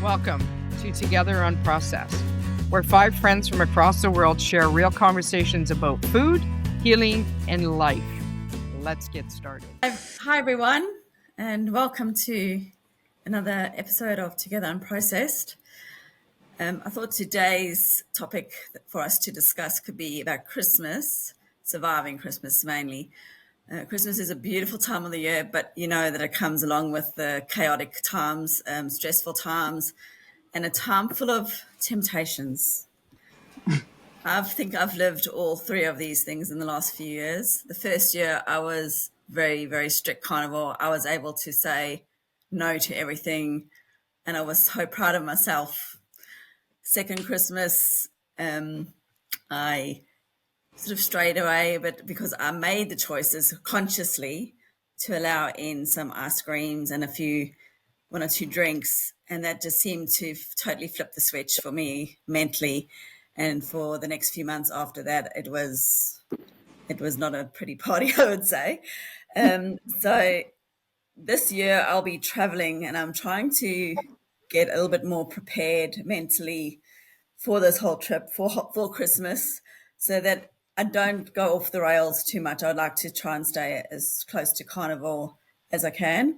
Welcome to Together Unprocessed, where 5 friends from across the world share real conversations about food, healing, and life. Let's get started. Hi, everyone, and welcome to another episode of Together Unprocessed. I thought today's topic for us to discuss could be about Christmas, surviving Christmas mainly. Christmas is a beautiful time of the year, but you know that it comes along with the chaotic times, stressful times, and a time full of temptations. I think I've lived all 3 of these things in the last few years. The first year I was very, very strict carnivore. I was able to say no to everything, and I was so proud of myself. Second Christmas, I sort of strayed away, but because I made the choices consciously to allow in some ice creams and 1 or 2 drinks, and that just seemed to totally flip the switch for me mentally. And for the next few months after that, it was not a pretty party, I would say. So this year I'll be traveling, and I'm trying to get a little bit more prepared mentally for this whole trip for Christmas, so that I don't go off the rails too much. I'd like to try and stay as close to carnivore as I can.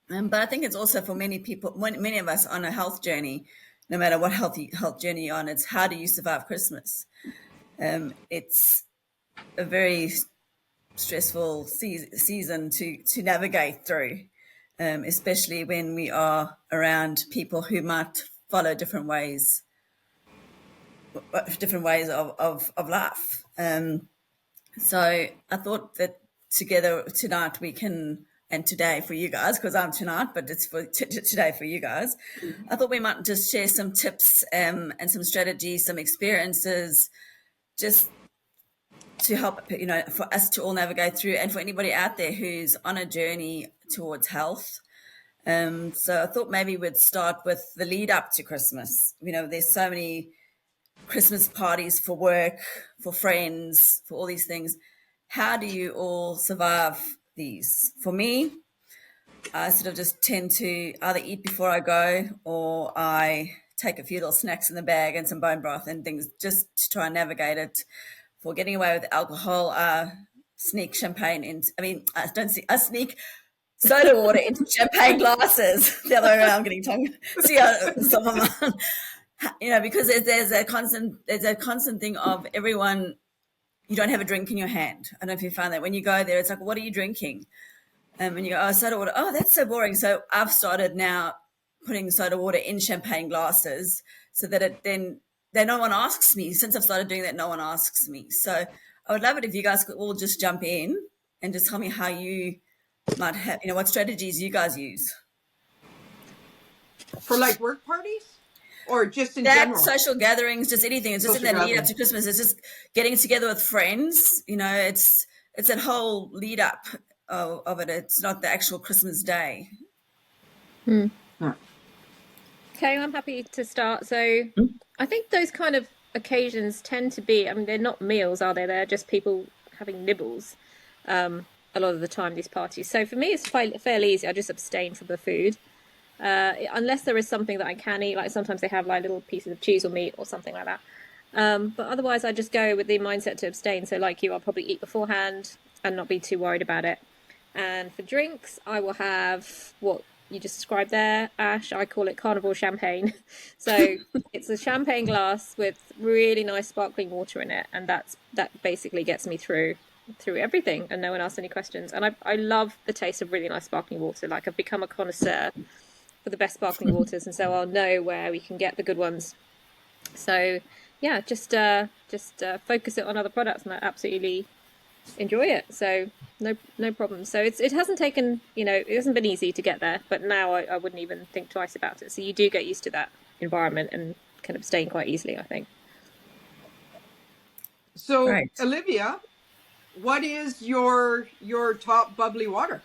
But I think it's also for many people, many of us on a health journey, no matter what health journey you're on, it's how do you survive Christmas? It's a very stressful season to navigate through, especially when we are around people who might follow different ways of life. So I thought that together tonight we can, and today for you guys, because I'm tonight, but it's for today for you guys. I thought we might just share some tips and some strategies, some experiences, just to help, for us to all navigate through, and for anybody out there who's on a journey towards health. So I thought maybe we'd start with the lead up to Christmas. There's so many Christmas parties for work, for friends, for all these things. How do you all survive these? For me, I sort of just tend to either eat before I go, or I take a few little snacks in the bag and some bone broth and things just to try and navigate it. For getting away with alcohol, sneak champagne in. I sneak soda water into champagne glasses. The other way around, I'm getting tongue. See how some of them. Because there's a constant thing of everyone. You don't have a drink in your hand. I don't know if you found that when you go there, it's like, what are you drinking? And you go, oh, soda water. Oh, that's so boring. So I've started now putting soda water in champagne glasses, so that then no one asks me. Since I've started doing that, no one asks me. So I would love it if you guys could all just jump in and just tell me how you might have, what strategies you guys use. For like work parties? Or just in general? Social gatherings, just anything. It's just in that lead up to Christmas. It's just getting together with friends. It's that whole lead up of it. It's not the actual Christmas day. Okay, I'm happy to start. So I think those kind of occasions tend to be, they're not meals, are they? They're just people having nibbles a lot of the time, these parties. So for me, it's fairly easy. I just abstain from the food. Unless there is something that I can eat, like sometimes they have like little pieces of cheese or meat or something like that. But otherwise, I just go with the mindset to abstain. So like you, I'll probably eat beforehand and not be too worried about it. And for drinks, I will have what you just described there, Ash. I call it Carnivore champagne. So it's a champagne glass with really nice sparkling water in it, and that basically gets me through everything, and no one asks any questions. And I love the taste of really nice sparkling water. Like I've become a connoisseur for the best sparkling waters, and so I'll know where we can get the good ones. So yeah, just focus it on other products, and I absolutely enjoy it. So no problem. So it hasn't taken, it hasn't been easy to get there, but now I wouldn't even think twice about it. So you do get used to that environment and can abstain quite easily, I think. So right. Olivia, what is your top bubbly water?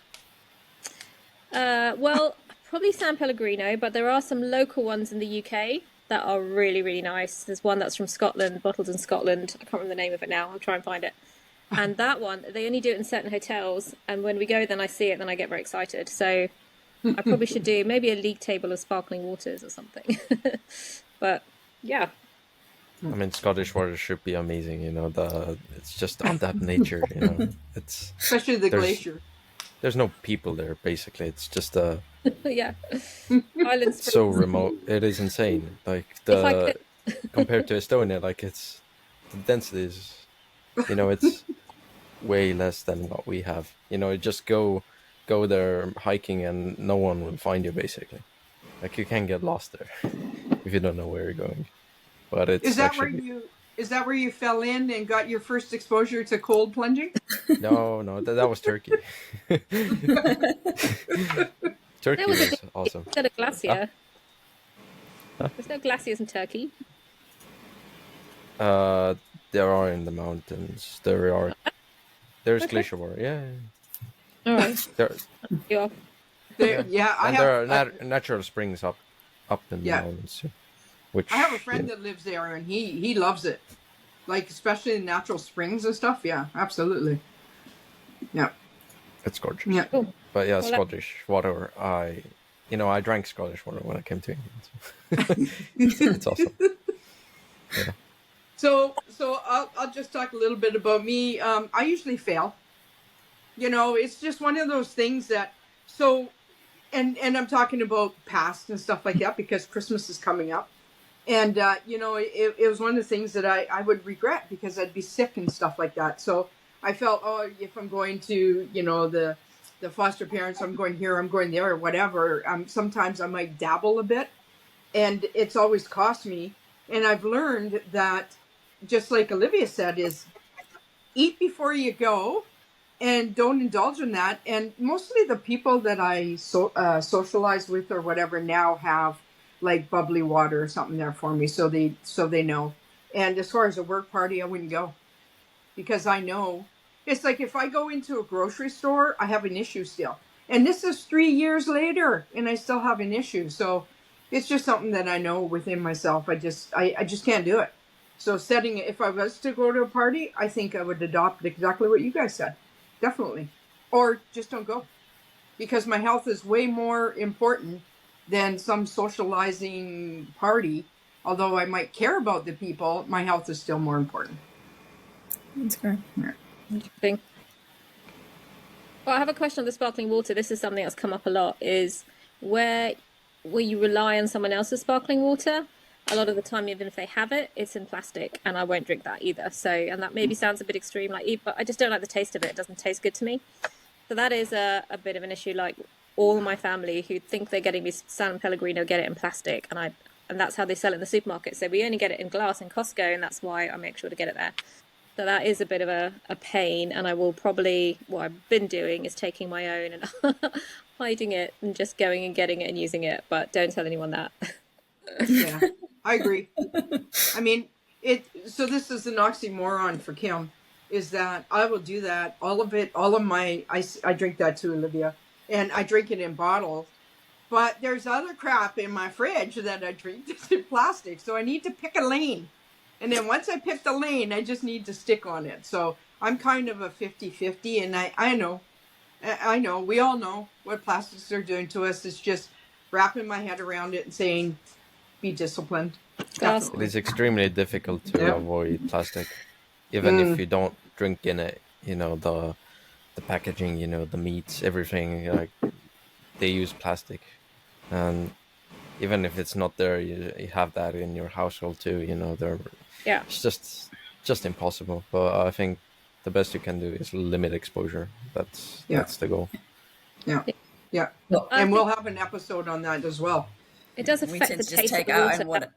Well, probably San Pellegrino, but there are some local ones in the UK that are really, really nice. There's one that's from Scotland, bottled in Scotland. I can't remember the name of it now. I'll try and find it. And that one, they only do it in certain hotels. And when we go, then I see it, then I get very excited. So I probably should do maybe a league table of sparkling waters or something. But yeah. I mean, Scottish water should be amazing, it's just on that nature, it's Especially the glacier. There's no people there, basically. It's just Yeah. Island it's so remote. It is insane. Like compared to Estonia, like the density is, it's way less than what we have. Just go there hiking and no one will find you, basically. Like you can get lost there if you don't know where you're going. But it's is that where you fell in and got your first exposure to cold plunging? No, that was Turkey. Turkey was awesome. Is that a glacier? There's no glaciers in Turkey. There are in the mountains. There's glacier water. Yeah. All right. There are natural springs up in the mountains. Which I have a friend that lives there, and he loves it, like especially in natural springs and stuff. Yeah, absolutely. Yeah, it's gorgeous. Yeah, cool. But yeah, Scottish water. I drank Scottish water when I came to England. It's awesome. Yeah. So I'll just talk a little bit about me. I usually fail. It's just one of those things that. And I'm talking about past and stuff like that because Christmas is coming up. And, it was one of the things that I would regret because I'd be sick and stuff like that. So I felt, if I'm going to, the foster parents, I'm going here, I'm going there or whatever. Sometimes I might dabble a bit and it's always cost me. And I've learned that, just like Olivia said, is eat before you go and don't indulge in that. And mostly the people that I socialize with or whatever now have like bubbly water or something there for me, so they know. And as far as a work party, I wouldn't go because I know it's like if I go into a grocery store, I have an issue still. And this is 3 years later, and I still have an issue. So it's just something that I know within myself. I just can't do it. So if I was to go to a party, I think I would adopt exactly what you guys said, definitely, or just don't go, because my health is way more important than some socializing party. Although I might care about the people, my health is still more important. That's great. Yeah. Interesting. Well, I have a question on the sparkling water. This is something that's come up a lot, is where you rely on someone else's sparkling water. A lot of the time, even if they have it, it's in plastic, and I won't drink that either. So, and that maybe sounds a bit extreme, but I just don't like the taste of it. It doesn't taste good to me. So that is a bit of an issue. Like, all of my family who think they're getting me San Pellegrino get it in plastic, and that's how they sell it in the supermarket. So we only get it in glass in Costco, and that's why I make sure to get it there. So that is a bit of a pain, and I will probably, what I've been doing is taking my own and hiding it and just going and getting it and using it, but don't tell anyone that. Yeah, I agree. I mean, so this is an oxymoron for Kim, is that I will do that, all of I drink that too, Olivia. And I drink it in bottles. But there's other crap in my fridge that I drink that's in plastic. So I need to pick a lane. And then once I pick the lane, I just need to stick on it. So I'm kind of a 50-50. And I know, we all know what plastics are doing to us. It's just wrapping my head around it and saying, be disciplined. It is extremely difficult to avoid plastic. Even if you don't drink in it, the packaging, the meats, everything, like they use plastic, and even if it's not there, you have that in your household too. It's just impossible. But I think the best you can do is limit exposure. That's the goal. Yeah. And we'll have an episode on that as well. It does affect the taste of the water.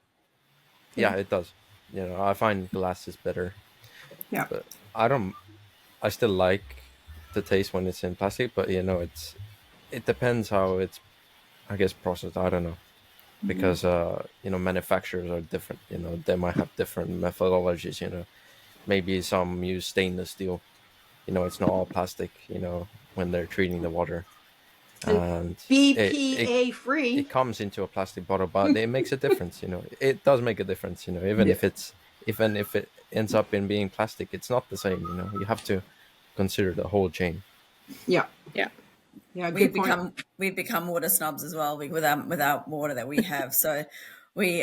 Yeah, it does. I find glass is better. Yeah. But I still like the taste when it's in plastic, but it depends how it's, I guess, processed. I don't know, because manufacturers are different. They might have different methodologies. Maybe some use stainless steel. It's not all plastic. When they're treating the water, and BPA free. It comes into a plastic bottle, but it makes a difference. It does make a difference. Even if it ends up in being plastic, it's not the same. You have to consider the whole chain. Yeah. Yeah, we've good point. become water snobs as well with our water that we have. So we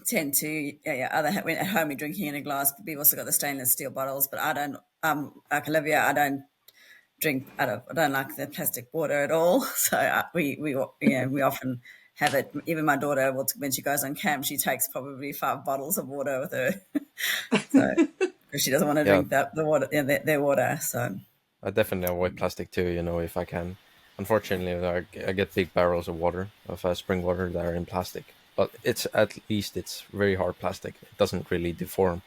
tend to when at home we're drinking in a glass, but we've also got the stainless steel bottles. But I don't like Olivia. I don't drink. I don't like the plastic water at all. So we often have it. Even my daughter, when she goes on camp, she takes probably 5 bottles of water with her. So because she doesn't want to Yeah, drink the water, their water. So I definitely avoid plastic too, if I can. Unfortunately, I get big barrels of water, of spring water that are in plastic. But at least it's very hard plastic. It doesn't really deform,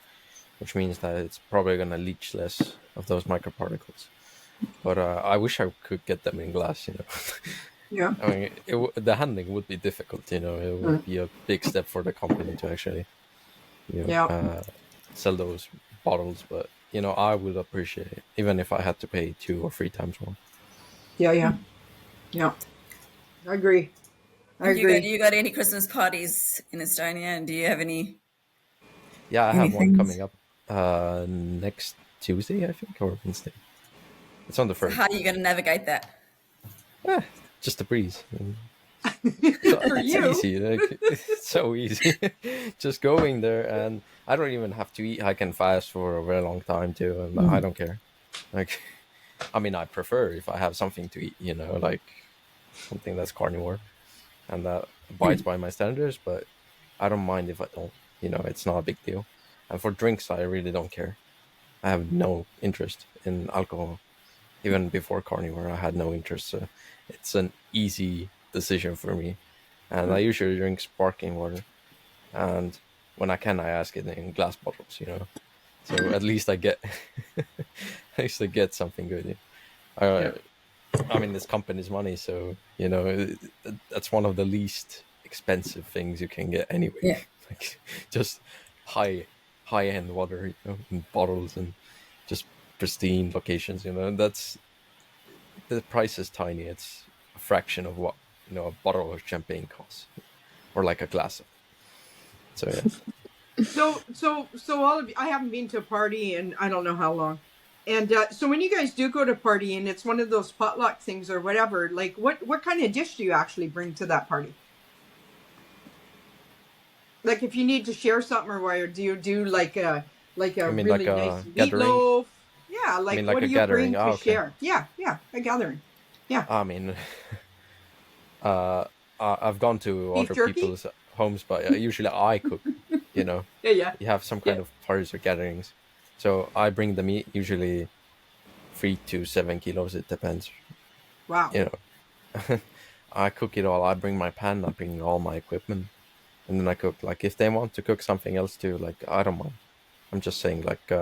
which means that it's probably going to leach less of those microparticles. But I wish I could get them in glass, Yeah. I mean, the handling would be difficult, It would be a big step for the company to actually, sell those bottles. But, I would appreciate it, even if I had to pay 2 or 3 times more. Yeah. I agree. You got any Christmas parties in Estonia, and do you have any? Yeah, I have one things? coming up next Tuesday, I think, or Wednesday. It's on the 1st. So how are you going to navigate that? Just a breeze. For It's you. easy. It's so easy. Just going there, and I don't even have to eat. I can fast for a very long time too, and I don't care. I mean, I prefer if I have something to eat, like something that's carnivore and that abides by my standards. But I don't mind if I don't. It's not a big deal. And for drinks, I really don't care. I have no interest in alcohol. Even before carnivore, I had no interest. So it's an easy decision for me. And I usually drink sparkling water. And when I can, I ask it in glass bottles, So at least I get something good. I mean, this company's money, so that's one of the least expensive things you can get anyway. Yeah. Like just high-end water, in bottles and just pristine locations. That's the price is tiny. It's a fraction of what a bottle of champagne costs, or like a glass of. So yeah. So all of you, I haven't been to a party in I don't know how long. And so when you guys do go to a party and it's one of those potluck things or whatever, like what kind of dish do you actually bring to that party? Like if you need to share something or whatever, do you do like a mean, really like a nice gathering? meatloaf? Yeah, like like what a do you gathering? bring to share? Yeah, a gathering. Yeah. I mean, I've gone to Beef other jerky? people's homes, but usually I cook. Yeah. You have some kind of parties or gatherings, so I bring the meat, usually 3 to 7 kilos. It depends. Wow. I cook it all. I bring my pan. I bring all my equipment, and then I cook. Like if they want to cook something else too, like I don't mind. I'm just saying, like,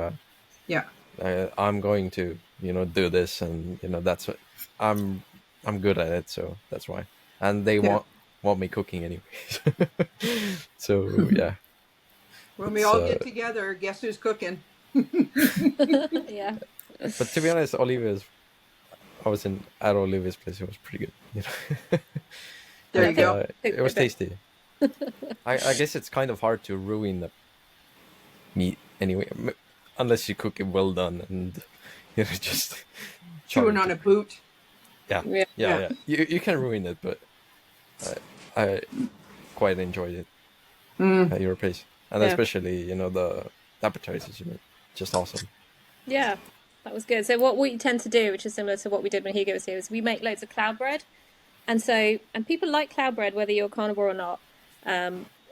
I'm going to do this, and that's what I'm good at it, so that's why. And they want me cooking anyway. So yeah. When we all get together, guess who's cooking? Yeah. But to be honest, I was at Olivia's place. It was pretty good. There you go. It was tasty. I guess it's kind of hard to ruin the meat anyway, unless you cook it well done and just chewing on a boot. Yeah. You can ruin it, but I quite enjoyed it at your place, and especially the appetizers. Just awesome. Yeah, that was good. So what we tend to do, which is similar to what we did when Hugo was here, is we make loads of cloud bread, and people like cloud bread whether you're carnivore or not.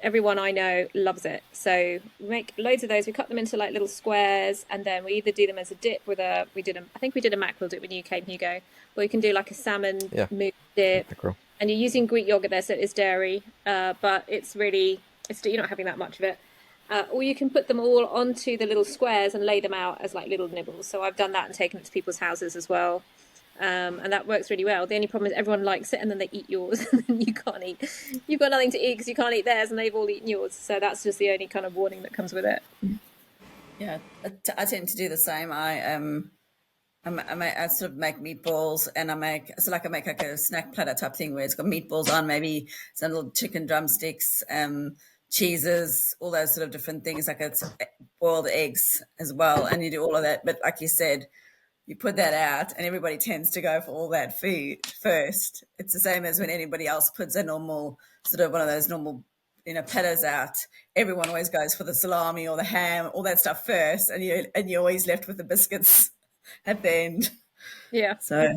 Everyone I know loves it. So we make loads of those. We cut them into like little squares, and then we either do them as a dip with I think we did a mackerel dip when you came, Hugo, or you can do like a salmon mousse dip. Mackerel. And you're using Greek yogurt there, so it's dairy, but you're not having that much of it. Or you can put them all onto the little squares and lay them out as like little nibbles. So I've done that and taken it to people's houses as well. And that works really well. The only problem is everyone likes it and then they eat yours and then you can't eat. You've got nothing to eat because you can't eat theirs and they've all eaten yours. So that's just the only kind of warning that comes with it. Yeah, I tend to do the same. I sort of make meatballs, and I make like a snack platter type thing where it's got meatballs on, maybe some little chicken drumsticks, cheeses, all those sort of different things, like it's boiled eggs as well, and you do all of that. But like you said, you put that out and everybody tends to go for all that food first. It's the same as when anybody else puts a normal, sort of one of those normal, platters out. Everyone always goes for the salami or the ham, all that stuff first, and you're always left with the biscuits at the end. Yeah. So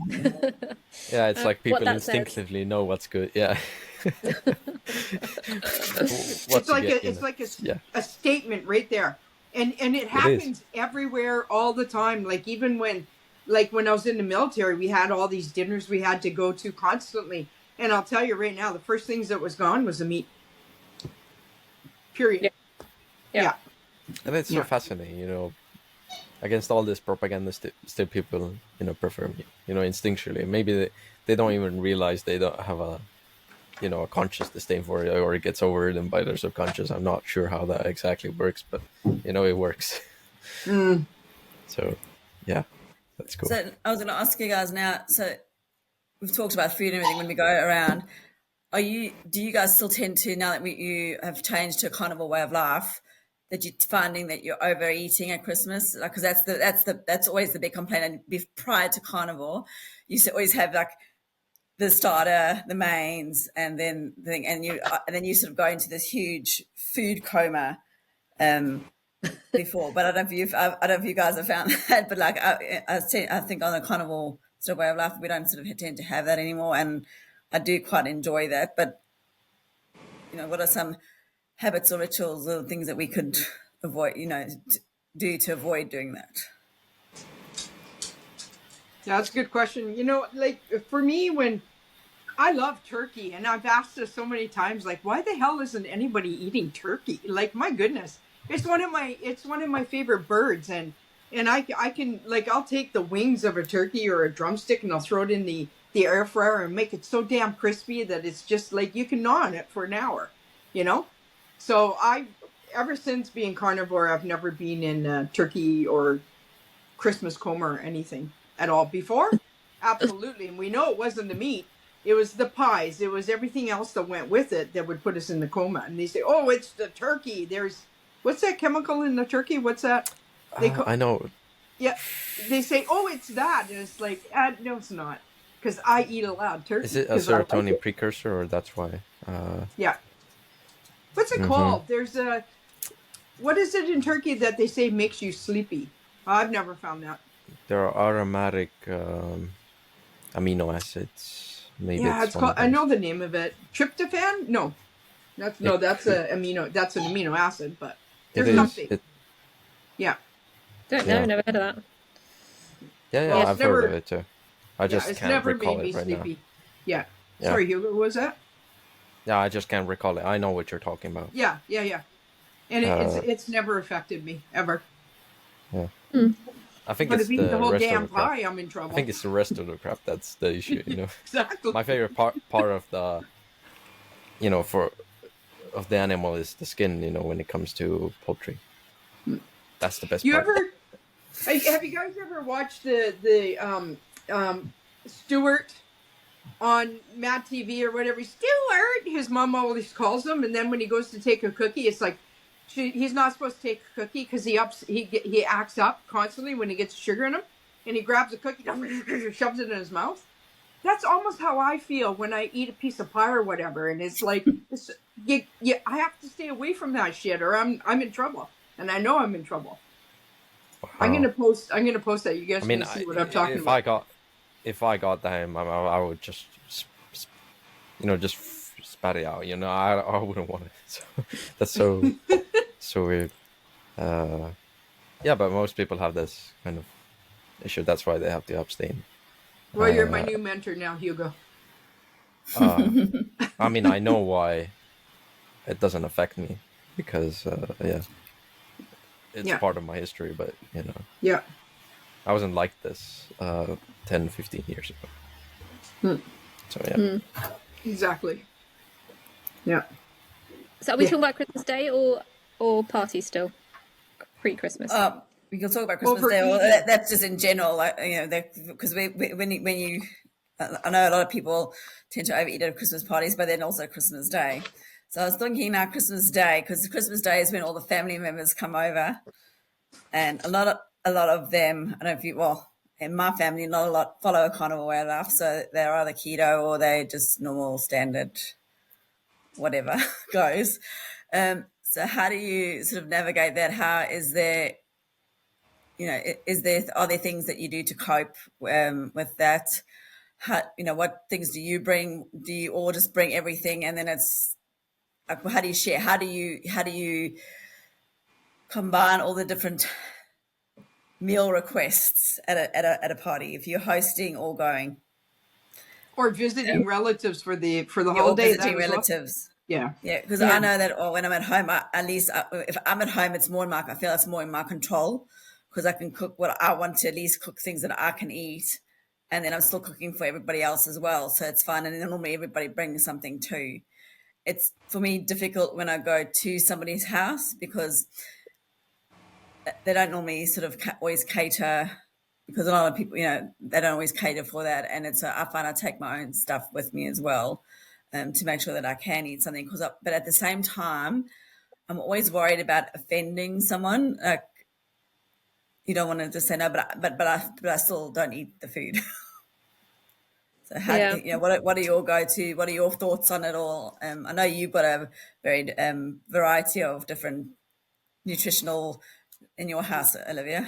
yeah, it's like people instinctively know what's good. Yeah. It's like a statement right there, and it happens everywhere all the time. Like even when I was in the military, we had all these dinners we had to go to constantly, and I'll tell you right now, the first things that was gone was the meat. Period. Yeah. And it's so fascinating, against all this propaganda, still people, prefer meat, instinctually. Maybe they don't even realize they don't have a conscious disdain for it, or it gets overridden by their subconscious. I'm not sure how that exactly works, but it works. So, yeah, that's cool. So I was going to ask you guys now. So we've talked about food and everything when we go around. Do you guys still tend to, now that you have changed to a carnivore way of life, that you're finding that you're overeating at Christmas? Because that's always the big complaint. And prior to carnivore, you used to always have the starter, the mains, and then and then you sort of go into this huge food coma before. But I don't know if you guys have found that. But I think on the carnivore sort of way of life, we don't sort of tend to have that anymore, and I do quite enjoy that. But what are some habits or rituals or things that we could avoid, do to avoid doing that? Yeah, that's a good question. For me, when I love turkey, and I've asked this so many times, why the hell isn't anybody eating turkey? My goodness, it's one of my favorite birds, and I can I'll take the wings of a turkey or a drumstick and I'll throw it in the air fryer and make it so damn crispy that it's just you can gnaw on it for an hour, So ever since being carnivore, I've never been in turkey or Christmas coma or anything at all. Before, absolutely. And we know it wasn't the meat. It was the pies. It was everything else that went with it that would put us in the coma. And they say, oh, it's the turkey. What's that chemical in the turkey? What's that? I know. Yeah. They say, oh, it's that. And it's no, it's not. Because I eat a lot of turkey. Is it a serotonin precursor, or that's why? Yeah. What's it called? There's what is it in turkey that they say makes you sleepy? I've never found that. There are aromatic amino acids. Maybe it's called. I know the name of it. Tryptophan? No, that's an amino acid. But there's something. Yeah. Don't know. Never heard of that. Yeah, I've heard of it too. I just can't recall it right now. Yeah. Sorry, Hugo. What was that? Yeah, I just can't recall it. I know what you're talking about. Yeah. And it's never affected me ever. Yeah. I think but it's if you eat the whole rest damn of the crap. pie, I'm in trouble. I think it's the rest of the crap that's the issue. Exactly. My favorite part of the, of the animal is the skin. When it comes to poultry, that's the best part. Have you guys ever watched the Stuart on Mad TV or whatever? Stuart, his mom always calls him, and then when he goes to take a cookie, it's he's not supposed to take a cookie because he acts up constantly when he gets sugar in him, and he grabs a cookie, shoves it in his mouth. That's almost how I feel when I eat a piece of pie or whatever, and it's I have to stay away from that shit, or I'm in trouble, and I know I'm in trouble. Wow. I'm gonna post that. You guys can see what I'm talking about. If I got that, I would just spat it out. I wouldn't want it. So that's so so weird. But most people have this kind of issue. That's why they have to abstain. Well, you're my new mentor now, Hugo. I know why it doesn't affect me because it's part of my history. But I wasn't like this 10, 15 years ago. So exactly. Yeah. So are we talking about Christmas Day or party still? Pre-Christmas? We can talk about Christmas Day. Well, that's just in general, because when you, I know a lot of people tend to overeat at Christmas parties, but then also Christmas Day. So I was thinking now Christmas Day, because Christmas Day is when all the family members come over, and a lot of them. I don't know if in my family, not a lot follow a carnivore way enough, so they're either keto or they just normal standard, whatever goes. So how do you sort of navigate that? How is there, are there things that you do to cope with that? How, what things do you bring? Do you all just bring everything and then it's like, how do you share? How do you combine all the different meal requests at a party if you're hosting or going? Or visiting relatives for the whole day. Visiting relatives. Yeah. Yeah, because I know that when I'm at home, if I'm at home, it's more I feel it's more in my control because I can cook what I want to, at least cook things that I can eat. And then I'm still cooking for everybody else as well. So it's fun. And then normally everybody brings something too. It's, for me, difficult when I go to somebody's house because they don't normally sort of always cater, because a lot of people, they don't always cater for that. And I find I take my own stuff with me as well to make sure that I can eat something. But at the same time, I'm always worried about offending someone. Like, you don't want to just say no, but I still don't eat the food. So what are your go-to? What are your thoughts on it all? I know you've got a very variety of different nutritional in your house, Olivia.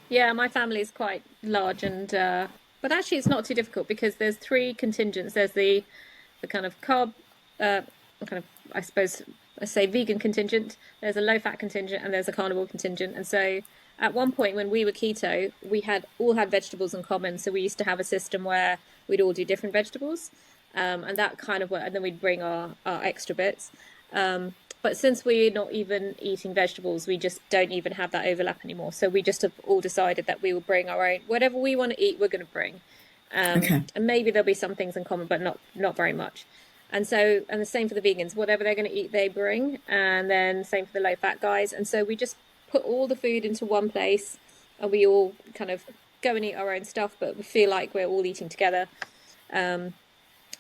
Yeah, my family is quite large, and but actually it's not too difficult because there's 3 contingents. There's the kind of carb, I suppose I say vegan contingent. There's a low-fat contingent, and there's a carnivore contingent. And so at one point when we were keto, we all had vegetables in common. So we used to have a system where we'd all do different vegetables, and that kind of worked. And then we'd bring our extra bits. But since we're not even eating vegetables, we just don't even have that overlap anymore. So we just have all decided that we will bring our own, whatever we want to eat, we're going to bring. And maybe there'll be some things in common, but not very much. And the same for the vegans, whatever they're going to eat, they bring. And then same for the low fat guys. And so we just put all the food into one place and we all kind of go and eat our own stuff, but we feel like we're all eating together. And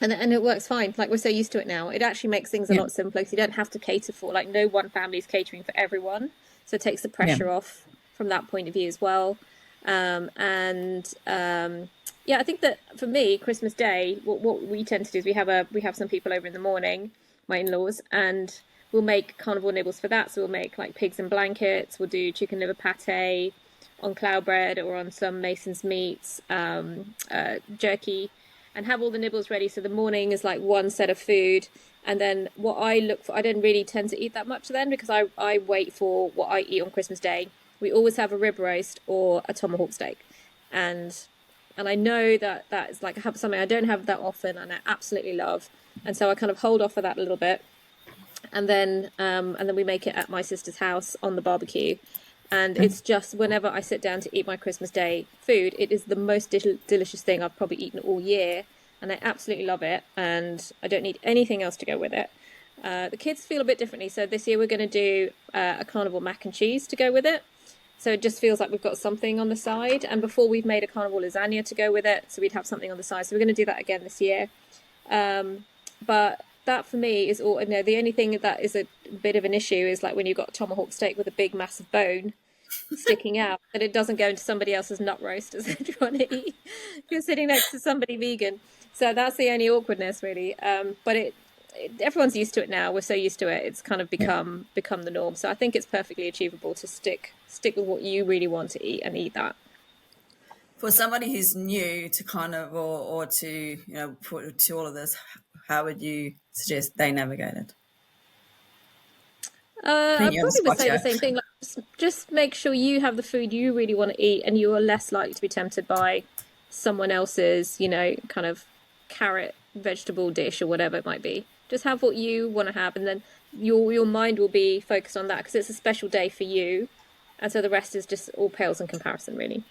it works fine. Like, we're so used to it now. It actually makes things a lot simpler because you don't have to cater for, like, no one family is catering for everyone. So it takes the pressure off from that point of view as well. I think that for me, Christmas Day, what we tend to do is we have some people over in the morning, my in-laws, and we'll make carnivore nibbles for that. So we'll make like pigs in blankets. We'll do chicken liver pate on cloud bread or on some Mason's meats, jerky, and have all the nibbles ready. So the morning is like one set of food. And then what I look for, I don't really tend to eat that much then because I wait for what I eat on Christmas Day. We always have a rib roast or a tomahawk steak. And I know that is like something I don't have that often and I absolutely love. And so I kind of hold off of that a little bit. And then we make it at my sister's house on the barbecue. And it's just whenever I sit down to eat my Christmas Day food, it is the most delicious thing I've probably eaten all year. And I absolutely love it. And I don't need anything else to go with it. The kids feel a bit differently. So this year we're going to do a carnivore mac and cheese to go with it. So it just feels like we've got something on the side. And before we've made a carnivore lasagna to go with it. So we'd have something on the side. So we're going to do that again this year. But that for me is all, the only thing that is a bit of an issue is like when you've got a tomahawk steak with a big massive bone sticking out, and it doesn't go into somebody else's nut roast as they're trying to eat. You're sitting next to somebody vegan. So that's the only awkwardness really. But everyone's used to it now. We're so used to it. It's kind of become the norm. So I think it's perfectly achievable to stick with what you really want to eat and eat that. For somebody who's new to carnivore or to to all of this, how would you suggest they navigate it? I probably would say the same thing. Like, just make sure you have the food you really want to eat, and you are less likely to be tempted by someone else's, kind of carrot vegetable dish or whatever it might be. Just have what you want to have, and then your mind will be focused on that because it's a special day for you, and so the rest is just all pales in comparison, really.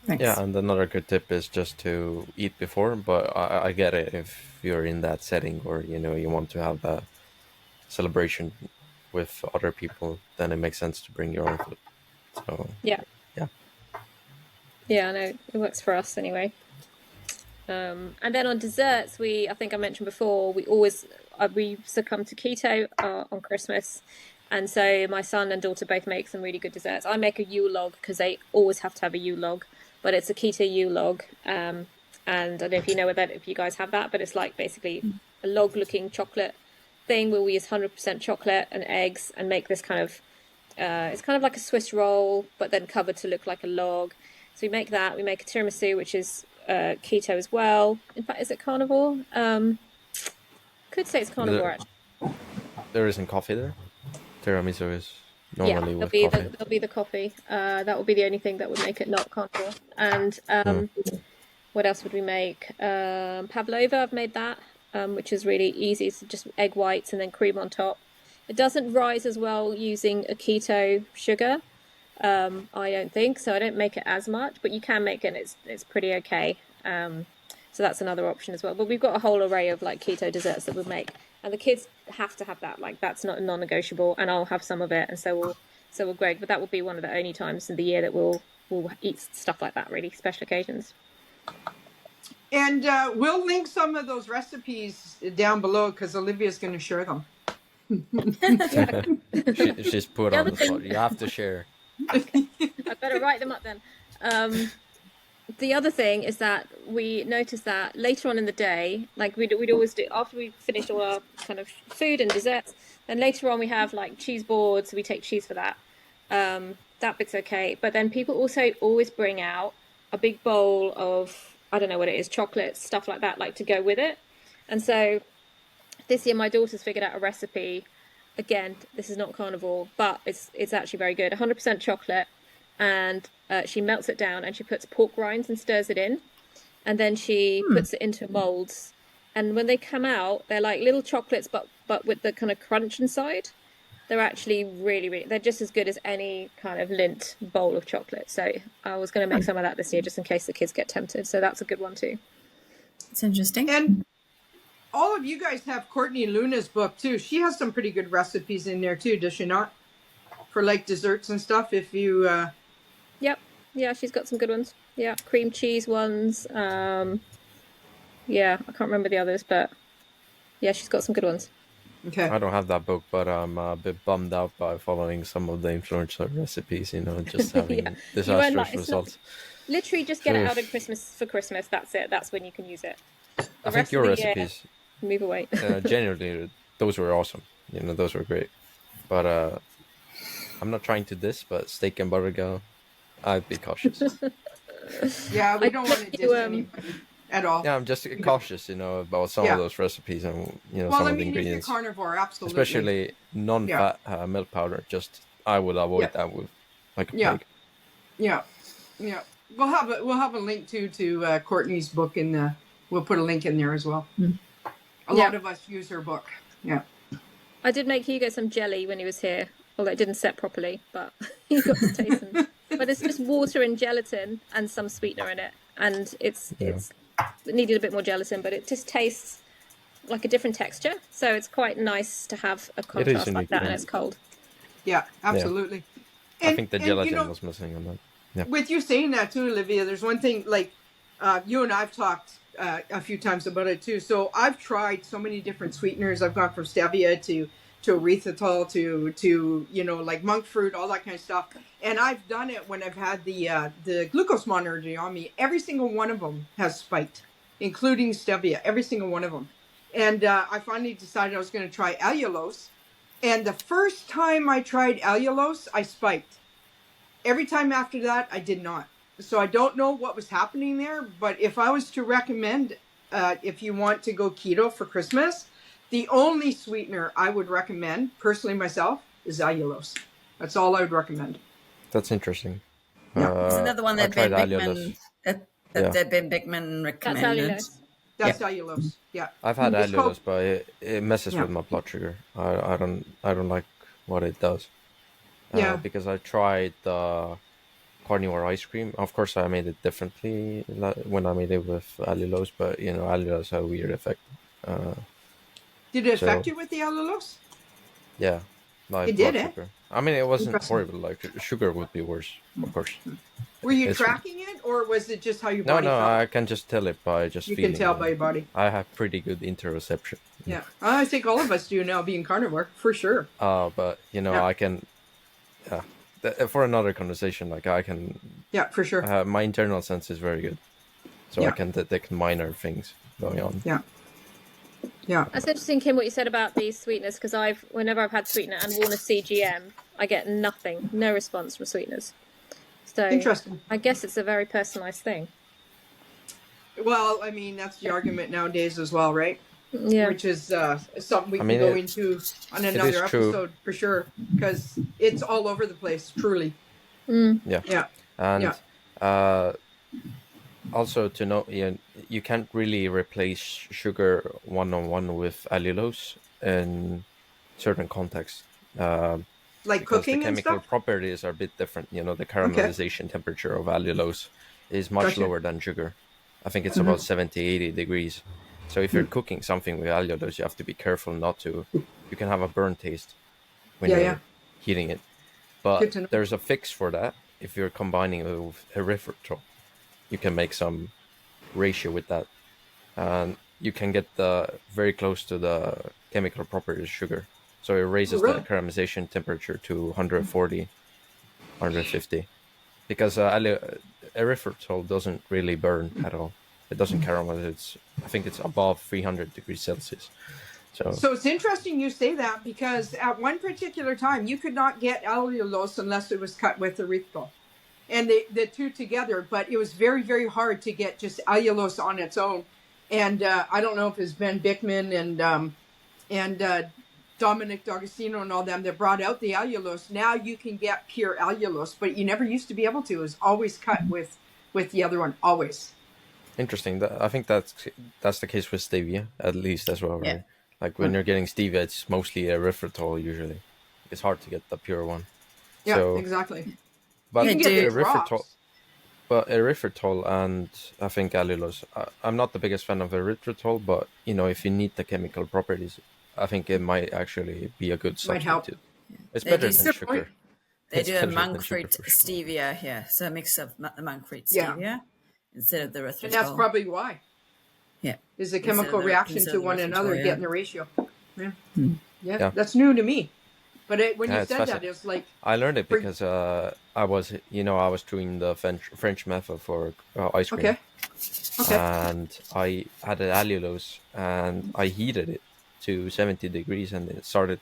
Thanks. Yeah, and another good tip is just to eat before, but I get it if you're in that setting or, you want to have a celebration with other people, then it makes sense to bring your own food. So Yeah, I know, it works for us anyway. And then on desserts, I think I mentioned before, we succumb to keto on Christmas. And so my son and daughter both make some really good desserts. I make a Yule log because they always have to have a Yule log, but it's a keto Yule log. And I don't know if you know about if you guys have that, but it's like basically a log-looking chocolate thing where we use 100% chocolate and eggs and make this kind of, it's kind of like a Swiss roll, but then covered to look like a log. So we make that. We make a tiramisu, which is keto as well. In fact, is it carnivore? Could say it's carnivore, actually. There isn't coffee there? Tiramisu is normally with coffee. There'll be the coffee. That would be the only thing that would make it not carnivore. And what else would we make? Pavlova, I've made that, which is really easy. It's just egg whites and then cream on top. It doesn't rise as well using a keto sugar, I don't think, so I don't make it as much, but you can make it and it's pretty okay. So that's another option as well. But we've got a whole array of like keto desserts that we make. And the kids have to have that. Like that's not non-negotiable, and I'll have some of it, and so will Greg. But that will be one of the only times in the year that we'll eat stuff like that. Really special occasions. And we'll link some of those recipes down below because Olivia's going to share them. She's put on the spot. You have to share. I better write them up then. The other thing is that we noticed that later on in the day, like we'd always do after we finished all our kind of food and desserts, then later on we have like cheese boards. We take cheese for that. That bit's okay. But then people also always bring out a big bowl of, I don't know what it is, chocolates, stuff like that, like to go with it. And so this year my daughter's figured out a recipe. Again, this is not carnivore, but it's actually very good. 100% chocolate. And she melts it down and she puts pork rinds and stirs it in, and then she puts it into molds, and when they come out they're like little chocolates but with the kind of crunch inside. They're actually really they're just as good as any kind of Lindt bowl of chocolate. So I was going to make some of that this year just in case the kids get tempted, so that's a good one too. It's interesting. And all of you guys have Courtney Luna's book too. She has some pretty good recipes in there too, does she not? For like desserts and stuff, if you Yep. Yeah, she's got some good ones. Yeah, cream cheese ones. Yeah, I can't remember the others, but yeah, she's got some good ones. Okay. I don't have that book, but I'm a bit bummed out by following some of the influencer recipes, just having disastrous results. Literally just get it out for Christmas. That's it. That's when you can use it. I think your recipes, move away. Genuinely, those were awesome. Those were great. But I'm not trying to diss, but steak and butter go. I'd be cautious. Yeah, we don't want to diss anybody at all. Yeah, I'm just cautious, about some of those recipes and some of the ingredients. If you're carnivore, absolutely. Especially non-fat milk powder. I would avoid that with like a pig. Yeah. We'll have a link to Courtney's book we'll put a link in there as well. A lot of us use her book. Yeah. I did make Hugo some jelly when he was here, although it didn't set properly, but he got to taste them. But it's just water and gelatin and some sweetener in it, and it needed a bit more gelatin, but it just tastes like a different texture. So it's quite nice to have a contrast like that, and it's cold. Yeah, absolutely. Yeah. I think the gelatin was missing on that. Yeah. With you saying that too, Olivia, there's one thing like you and I've talked a few times about it too. So I've tried so many different sweeteners. I've gone from stevia to erythritol to like monk fruit, all that kind of stuff. And I've done it when I've had the glucose monitor on me. Every single one of them has spiked, including stevia, every single one of them. And I finally decided I was going to try allulose. And the first time I tried allulose, I spiked. Every time after that, I did not. So I don't know what was happening there. But if I was to recommend, if you want to go keto for Christmas, the only sweetener I would recommend, personally myself, is allulose. That's all I would recommend. That's interesting. It's another one that Ben Bigman recommended. That's allulose. Yeah. I've had allulose, but it messes with my blood sugar. I don't like what it does. Because I tried the Carnivore ice cream. Of course, I made it differently when I made it with allulose, but allulose had a weird effect. Did it affect you with the allulose? Yeah. Like it did, sugar. I mean, it wasn't horrible. Like sugar would be worse, of course. Were you tracking it, or was it just how your body felt? No, I can just tell it by just feeling. You can tell by your body. I have pretty good interoception. Yeah, I think all of us do now, being carnivore, for sure. But I can, for another conversation, like I can. Yeah, for sure. My internal sense is very good, so I can detect minor things going on. Yeah. Yeah. That's interesting, Kim, what you said about the sweeteners, because whenever I've had sweetener and worn a CGM, I get no response from sweeteners. So interesting. I guess it's a very personalized thing. Well, I mean, that's the argument nowadays as well, right? Yeah. Which is something we can go into on another episode for sure, because it's all over the place, truly. Yeah. Yeah. And also to know, you can't really replace sugar one-on-one with allulose in certain contexts. Like cooking the and chemical stuff? properties are a bit different. The caramelization temperature of allulose is much lower than sugar. I think it's about 70, 80 degrees. So if you're cooking something with allulose, you have to be careful not to. You can have a burn taste when you're heating it. But there's a fix for that. If you're combining it with erythritol, you can make some ratio with that. And you can get very close to the chemical properties of sugar. So it raises the caramelization temperature to 140, 150. Because erythritol doesn't really burn at all. It doesn't caramelize. I think it's above 300 degrees Celsius. So it's interesting you say that, because at one particular time you could not get allulose unless it was cut with erythritol, and the two together. But it was very, very hard to get just allulose on its own. And I don't know if it's Ben Bickman and Dominic D'Agostino and all them that brought out the allulose. Now you can get pure allulose, but you never used to be able to. It was always cut with the other one, always. Interesting. I think that's the case with stevia, at least as well, right? Yeah. Like when you're getting stevia, it's mostly erythritol usually. It's hard to get the pure one. Yeah, so, exactly. But you can get erythritol, and I think allulose. I'm not the biggest fan of erythritol, but if you need the chemical properties, I think it might actually be a good substitute. Might help. It's better than sugar. They do a monk fruit stevia here, so a mix of the monk fruit stevia instead of the erythritol. And that's probably why. Yeah. Is a chemical reaction to one another, getting the ratio. Yeah. Yeah. That's new to me. But when you said that, it's like... I learned it because I was doing the French method for ice cream. Okay. And I had an allulose, and I heated it to 70 degrees, and it started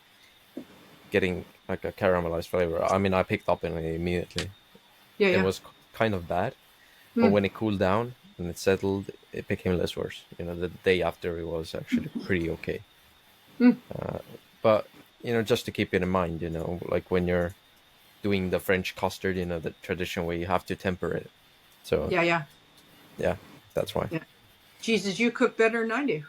getting like a caramelized flavor. I mean, I picked up on it immediately. Yeah. It was kind of bad, but when it cooled down and it settled, it became less worse. The day after, it was actually pretty okay. But just to keep it in mind, like when you're doing the French custard, the tradition where you have to temper it. So yeah, that's why. Yeah. Jesus, you cook better than I do.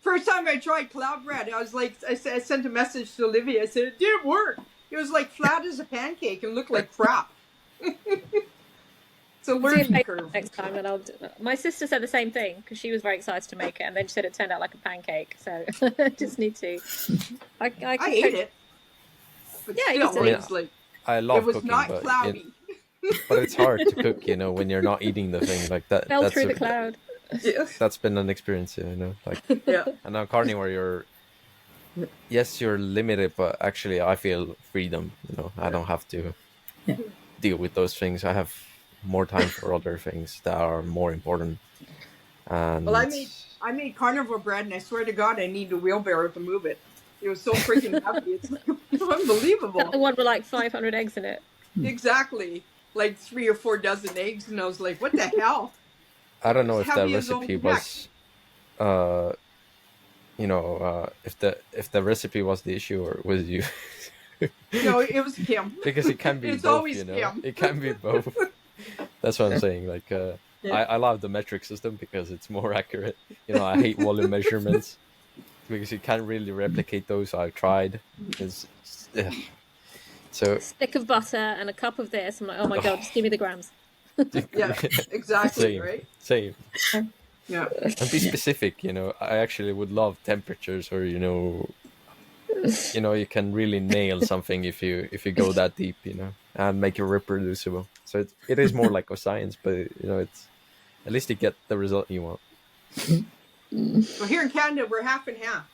First time I tried cloud bread, I was like, I sent a message to Olivia. I said it didn't work. It was like flat as a pancake and looked like crap. It's a learning curve. Next time, and my sister said the same thing because she was very excited to make it, and then she said it turned out like a pancake. So I just need to. I ate it. But still, I love it was cooking, not but cloudy. but it's hard to cook, when you're not eating the thing like that. Fell through the cloud. That's been an experience, And now Carnivore, you're limited, but actually I feel freedom. I don't have to deal with those things. I have more time for other things that are more important. And well, I made carnivore bread, and I swear to God, I need a wheelbarrow to move it. It was so freaking heavy. It's unbelievable. The one with like 500 eggs in it. Exactly, like 3 or 4 dozen eggs, and I was like, "What the hell?" I don't know if that recipe was, if the recipe was the issue or was you. No, it was Kim. Because it can be it's both, always Kim. It can be both. That's what I'm saying. Like, I love the metric system because it's more accurate. I hate volume measurements because you can't really replicate those. I've tried. So stick of butter and a cup of this. I'm like, oh my God, just give me the grams. Yeah, exactly. Same, right? Same. Yeah. And be specific, I actually would love temperatures or, you can really nail something if you go that deep, and make it reproducible. So it is more like a science, but, it's at least you get the result you want. So here in Canada, we're half and half.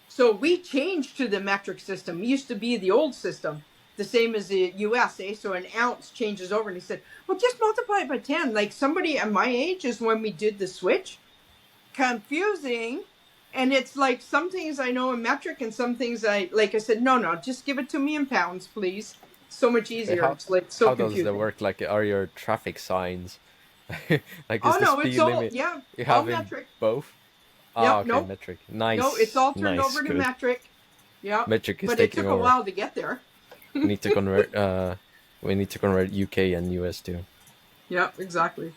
So we changed to the metric system. It used to be the old system, the same as the US, eh? So an ounce changes over. And he said, well, just multiply it by 10. Like somebody at my age is when we did the switch. Confusing. And it's like some things I know in metric and some things I said, no, just give it to me in pounds, please. So much easier. It's like so how confusing. does that work? Like, are your traffic signs like, Oh is the no, speed it's all limit you all have in metric. both? Yep, Okay, nope. metric. Nice. No, it's all turned nice, over to good. metric. Yeah. Metric is but it taking took over. a while to get there. We need to convert we need to convert UK and US too. Yeah, exactly.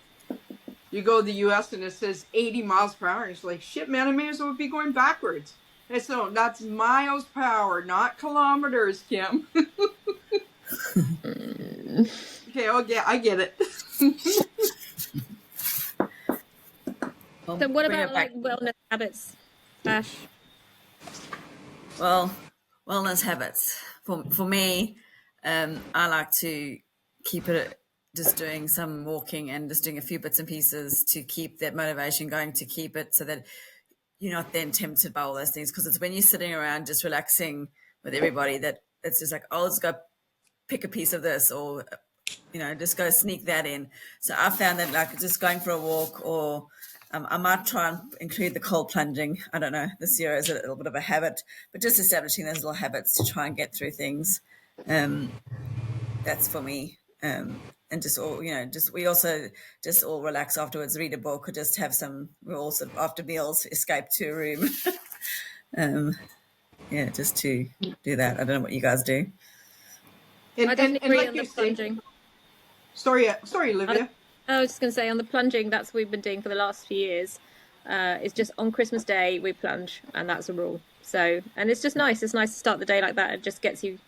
You go to the US and it says 80 miles per hour. And it's like, shit, man, I may as well be going backwards. And so that's miles per hour, not kilometers, Kim. Okay, I get it. So what about like wellness habits, Ash? Well, wellness habits. For me, I like to keep it just doing some walking and just doing a few bits and pieces to keep that motivation going, to keep it so that you're not then tempted by all those things. Because it's when you're sitting around just relaxing with everybody that it's just like, oh, let's go pick a piece of this, or just go sneak that in. So I found that like just going for a walk, or I might try and include the cold plunging. I don't know, this year is a little bit of a habit, but just establishing those little habits to try and get through things. That's for me. And just all, we also just all relax afterwards, read a book, or just have we all sort of after meals escape to a room. Just to do that. I don't know what you guys do. I don't agree on the plunging. Sorry, Olivia. I was just going to say on the plunging, that's what we've been doing for the last few years. It's just on Christmas Day we plunge, and that's a rule. So, and it's just nice. It's nice to start the day like that. It just gets you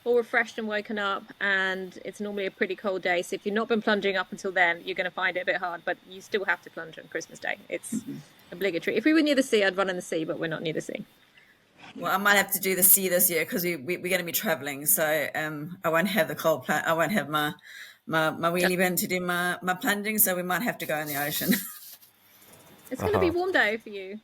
all refreshed and woken up, and it's normally a pretty cold day. So if you've not been plunging up until then, you're going to find it a bit hard, but you still have to plunge on Christmas Day. It's obligatory. If we were near the sea, I'd run in the sea, but we're not near the sea. Well, I might have to do the sea this year because we're going to be traveling. So I won't have the cold I won't have my wheelie bin to do my plunging. So we might have to go in the ocean. It's going to be warm though for you.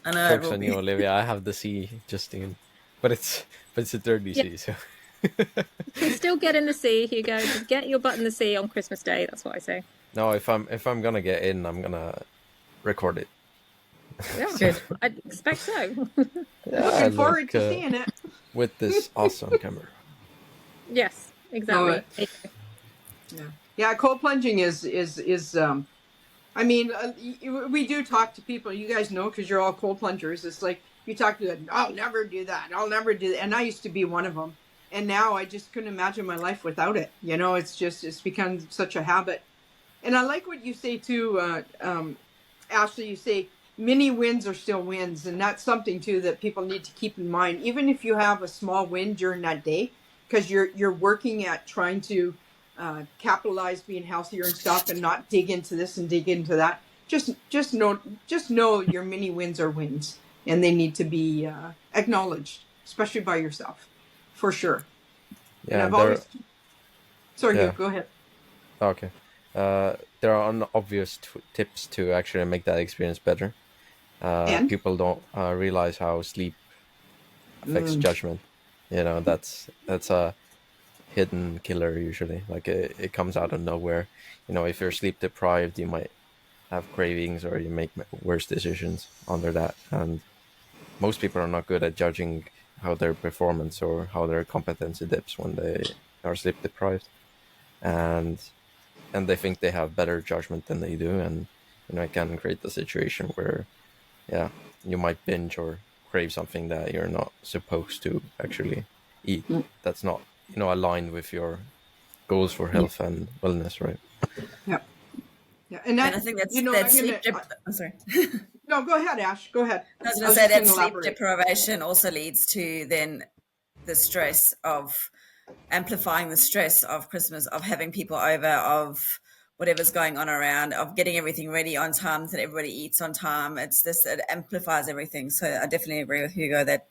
I know. Jokes on you, Olivia. I have the sea, Justine, but it's a dirty sea. So you can still get in the sea, Hugo. Just get your butt in the sea on Christmas Day. That's what I say. no, if I'm gonna get in, I'm gonna record it. Yeah, good. I expect so. Looking forward to seeing it with this awesome camera. Yes, exactly. Yeah. Cold plunging is. I mean, we do talk to people. You guys know because you're all cold plungers. It's like you talk to them. I'll never do that. I'll never do that. And I used to be one of them. And now I just couldn't imagine my life without it. It's become such a habit. And I like what you say too, Ashley. You say mini wins are still wins, and that's something too that people need to keep in mind. Even if you have a small win during that day, because you're working at trying to capitalize being healthier and stuff, and not dig into this and dig into that. Just know your mini wins are wins, and they need to be acknowledged, especially by yourself, for sure. Yeah. Sorry, yeah. Go ahead. Okay. There are obvious tips to actually make that experience better. People don't realize how sleep affects judgment. That's a hidden killer usually. Like it comes out of nowhere. If you're sleep deprived, you might have cravings or you make worse decisions under that. And most people are not good at judging how their performance or how their competency dips when they are sleep deprived. And they think they have better judgment than they do, and it can create a situation where you might binge or crave something that you're not supposed to actually eat. That's not aligned with your goals for health and wellness, right? Yeah, and I think that's sleep I'm sorry. No, go ahead, Ash. Go ahead. I was going to say that sleep deprivation also leads to then the stress of amplifying the stress of Christmas, of having people over, of whatever's going on around, of getting everything ready on time so that everybody eats on time. It amplifies everything. So I definitely agree with Hugo that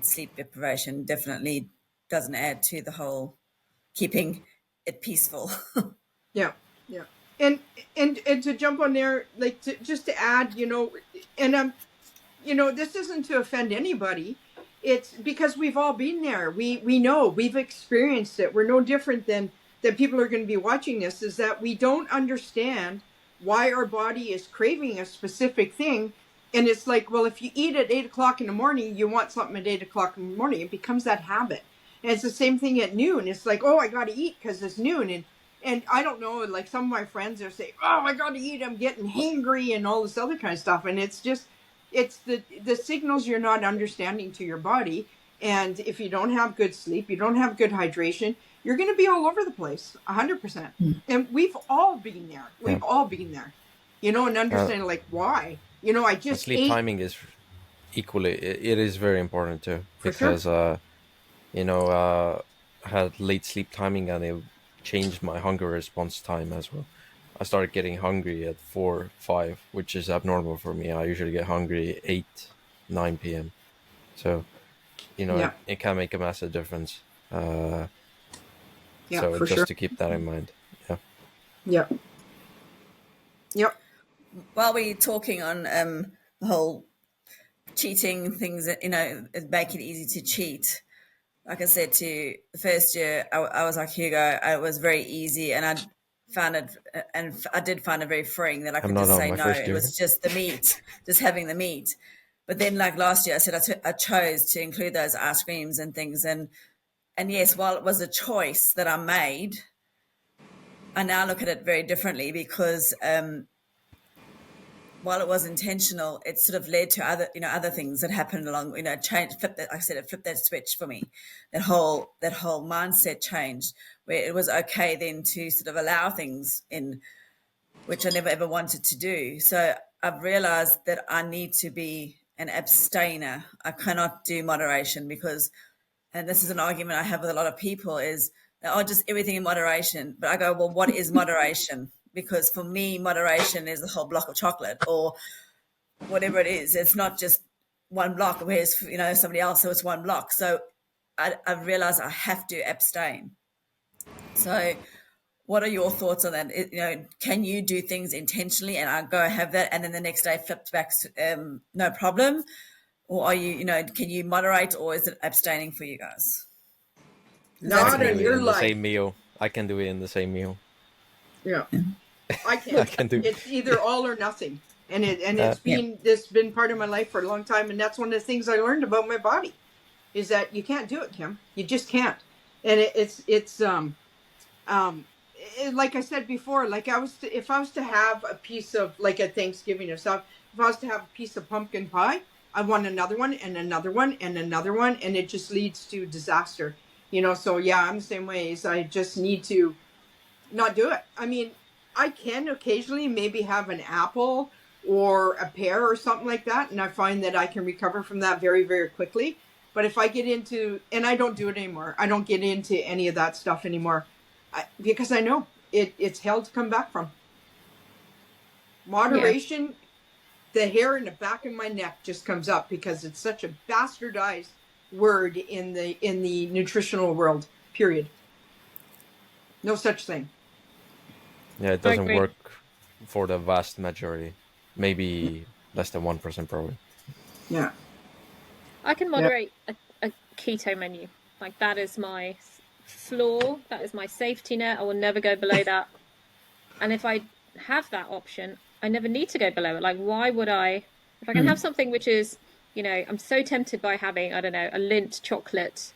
sleep deprivation definitely doesn't add to the whole keeping it peaceful. Yeah. and and to jump on there, like just to add, and this isn't to offend anybody. It's because we've all been there. We know, we've experienced it. We're no different than people are going to be watching this, is that we don't understand why our body is craving a specific thing. And it's like, well, if you eat at 8 o'clock in the morning, you want something at 8 o'clock in the morning. It becomes that habit. And it's the same thing at noon. It's like, oh, I got to eat because it's noon. And I don't know, like some of my friends are saying, oh, I got to eat, I'm getting hangry and all this other kind of stuff. And it's just, it's the signals you're not understanding to your body. And if you don't have good sleep, you don't have good hydration, you're going to be all over the place, 100%. And we've all been there. We've all been there, and understanding like why. I just sleep timing is equally, it is very important too, because I had late sleep timing and it changed my hunger response time as well. I started getting hungry at 4, 5, which is abnormal for me. I usually get hungry 8, 9 p.m. So, it can make a massive difference. So just to keep that in mind. Yep. While we're talking on the whole cheating things, make it easy to cheat. Like I said, to the first year, I was like Hugo. It was very easy, and I did find it very freeing that I could just say no. It was just the meat, just having the meat. But then, like last year, I said I chose to include those ice creams and things, and yes, while it was a choice that I made, I now look at it very differently because while it was intentional, it sort of led to other things that happened along, change, flip that, like I said, it flipped that switch for me. That whole mindset changed where it was okay then to sort of allow things in, which I never ever wanted to do. So I've realized that I need to be an abstainer. I cannot do moderation because, and this is an argument I have with a lot of people, is just everything in moderation. But I go, well, what is moderation? Because for me, moderation is a whole block of chocolate or whatever it is. It's not just one block, whereas, somebody else, so it's one block. So I realized I have to abstain. So what are your thoughts on that? Can you do things intentionally and I go have that and then the next day flipped back, no problem? Or are you, can you moderate, or is it abstaining for you guys? Not in your life. The same meal. I can do it in the same meal. Yeah. I can do. It's either all or nothing, and it's been part of my life for a long time, and that's one of the things I learned about my body, is that you can't do it, Kim. You just can't, and it's like I said before, like if I was to have a piece of, like at Thanksgiving or stuff, if I was to have a piece of pumpkin pie, I want another one and another one and another one, and it just leads to disaster, So yeah, I'm the same way. Is I just need to not do it. I mean, I can occasionally maybe have an apple or a pear or something like that, and I find that I can recover from that very, very quickly. But if I get into, and I don't do it anymore, I don't get into any of that stuff anymore, because I know it's hell to come back from. Moderation, the hair in the back of my neck just comes up because it's such a bastardized word in the nutritional world, period. No such thing. Yeah, it doesn't work for the vast majority. Maybe less than 1% probably. Yeah. I can moderate a keto menu. Like, that is my floor. That is my safety net. I will never go below that. And if I have that option, I never need to go below it. Like, why would I? If I can have something which is, I'm so tempted by having, I don't know, a Lindt chocolate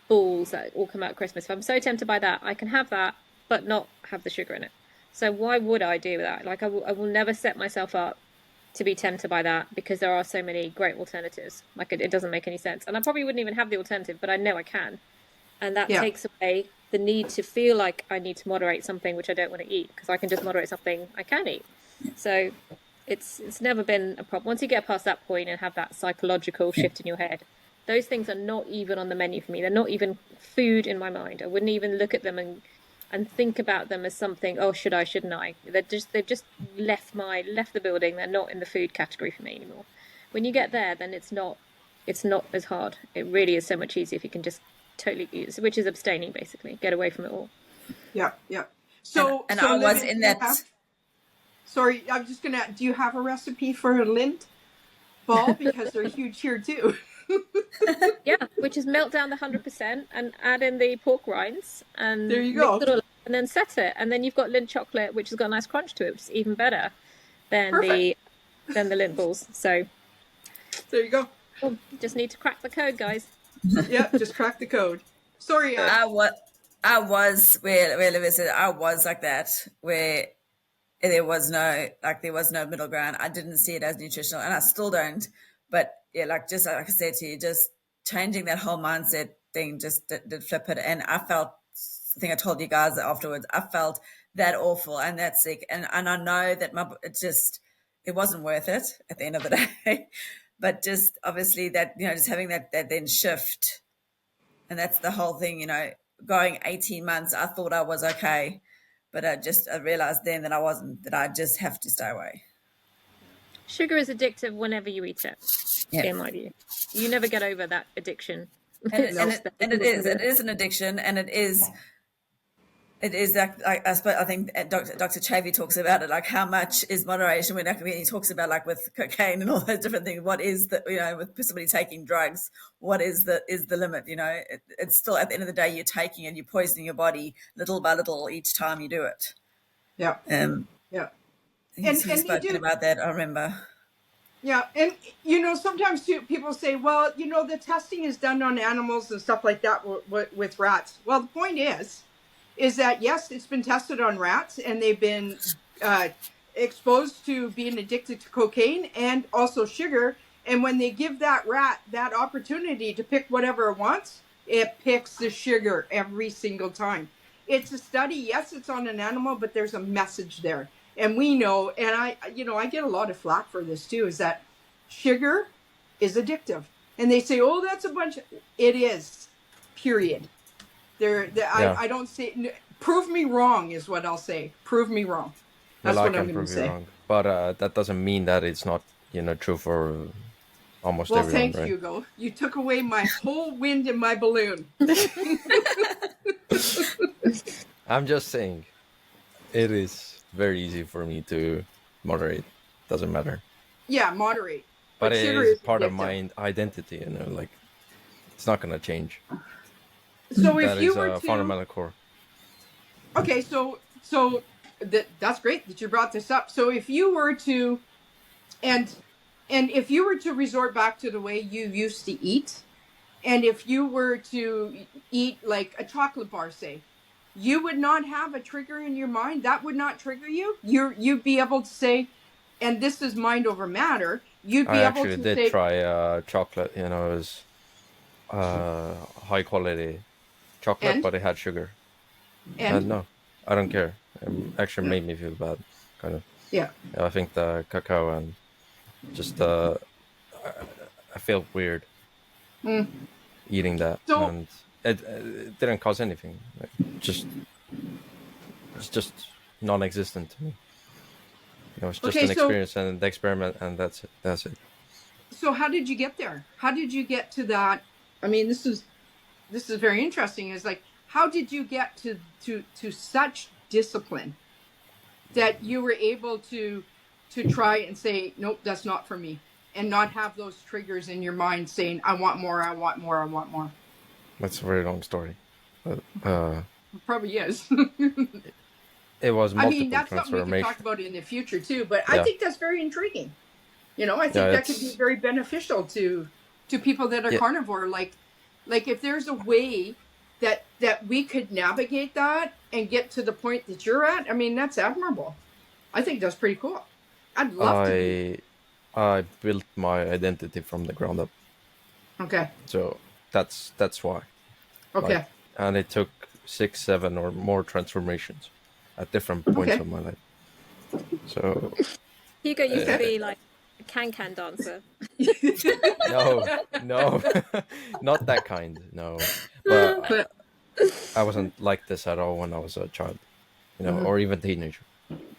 balls that all come out at Christmas. If I'm so tempted by that, I can have that, but not have the sugar in it. So why would I do that? Like, I will never set myself up to be tempted by that, because there are so many great alternatives. Like, it doesn't make any sense. And I probably wouldn't even have the alternative, but I know I can. And that takes away the need to feel like I need to moderate something which I don't want to eat, because I can just moderate something I can eat. So it's never been a problem. Once you get past that point and have that psychological shift in your head, those things are not even on the menu for me. They're not even food in my mind. I wouldn't even look at them and think about them as something, oh, should I, shouldn't I? They've just left the building. They're not in the food category for me anymore. When you get there, then it's not as hard. It really is so much easier if you can just totally use, which is abstaining, basically. Get away from it all. Yeah. So I was in that. Sorry, I'm just gonna. Do you have a recipe for a lint ball, because they're huge here too? Yeah, which is melt down the 100% and add in the pork rinds and There you mix go. it all up and then set it, and then you've got Lindt chocolate, which has got a nice crunch to it, which is even better than Perfect. the Lindt balls. So There you go. you just need to crack the code, guys. Yeah, just crack the code. Sorry. I was where Olivia said I was like that, where there was no middle ground. I didn't see it as nutritional, and I still don't. But yeah, just like I said to you, just changing that whole mindset thing just did flip it. And I felt, I think I told you guys afterwards, I felt that awful and that sick, and I know that it wasn't worth it at the end of the day. But just obviously that, just having that then shift, and that's the whole thing. Going 18 months, I thought I was okay, but I realized then that I wasn't, that I just have to stay away. Sugar is addictive whenever you eat it, in my view. You never get over that addiction. And it is an addiction, and it is that, I suppose, I think Dr. Chavy talks about it, like how much is moderation, when he talks about, like with cocaine and all those different things, what is with somebody taking drugs, what is the limit? It's still, at the end of the day, you're taking and you're poisoning your body little by little each time you do it. Yeah. Yeah. He's spoken about that, I remember. Yeah, and sometimes too, people say, well, the testing is done on animals and stuff like that with rats. Well, the point is that yes, it's been tested on rats, and they've been exposed to being addicted to cocaine and also sugar. And when they give that rat that opportunity to pick whatever it wants, it picks the sugar every single time. It's a study. Yes, it's on an animal, but there's a message there. And we know, and I get a lot of flack for this too, is that sugar is addictive. And they say, oh, that's a bunch of, it is, period. I don't say, prove me wrong is what I'll say. Prove me wrong. That's what I'm going to say. Wrong. But that doesn't mean that it's not, true for almost everyone. Well, thanks, right? Hugo. You took away my whole wind in my balloon. I'm just saying, it is very easy for me to moderate. Doesn't matter. Yeah, moderate. But it is part of my identity, it's not going to change. So if that you is were a fundamental core. Okay, so that's great that you brought this up. So if you were to, and if you were to resort back to the way you used to eat, and if you were to eat like a chocolate bar, say, you would not have a trigger in your mind. That would not trigger you. You'd be able to say, and this is mind over matter. You'd be able to say. I actually did try chocolate. It was high quality chocolate, but it had sugar. And no, I don't care. It actually made me feel bad, kind of. Yeah. I think the cacao and just I felt weird eating that, and it didn't cause anything. It's just non-existent to me. It's just an experience and the experiment, and that's it. So how did you get there? How did you get to that? I mean, this is very interesting. Is like, how did you get to such discipline that you were able to try and say, nope, that's not for me, and not have those triggers in your mind saying, I want more, I want more, I want more? That's a very long story. But, it probably is. It was multiple. I mean, that's something we can talk about in the future too. But I think that's very intriguing. I think that could be very beneficial to people that are carnivore. Like if there's a way that we could navigate that and get to the point that you're at, I mean, that's admirable. I think that's pretty cool. I'd love to. I built my identity from the ground up. Okay. So that's why. Okay. And it took 6, 7 or more transformations at different points of my life. So Hugo used to be like a can dancer. No, not that kind. No, but I wasn't like this at all when I was a child, or even teenager,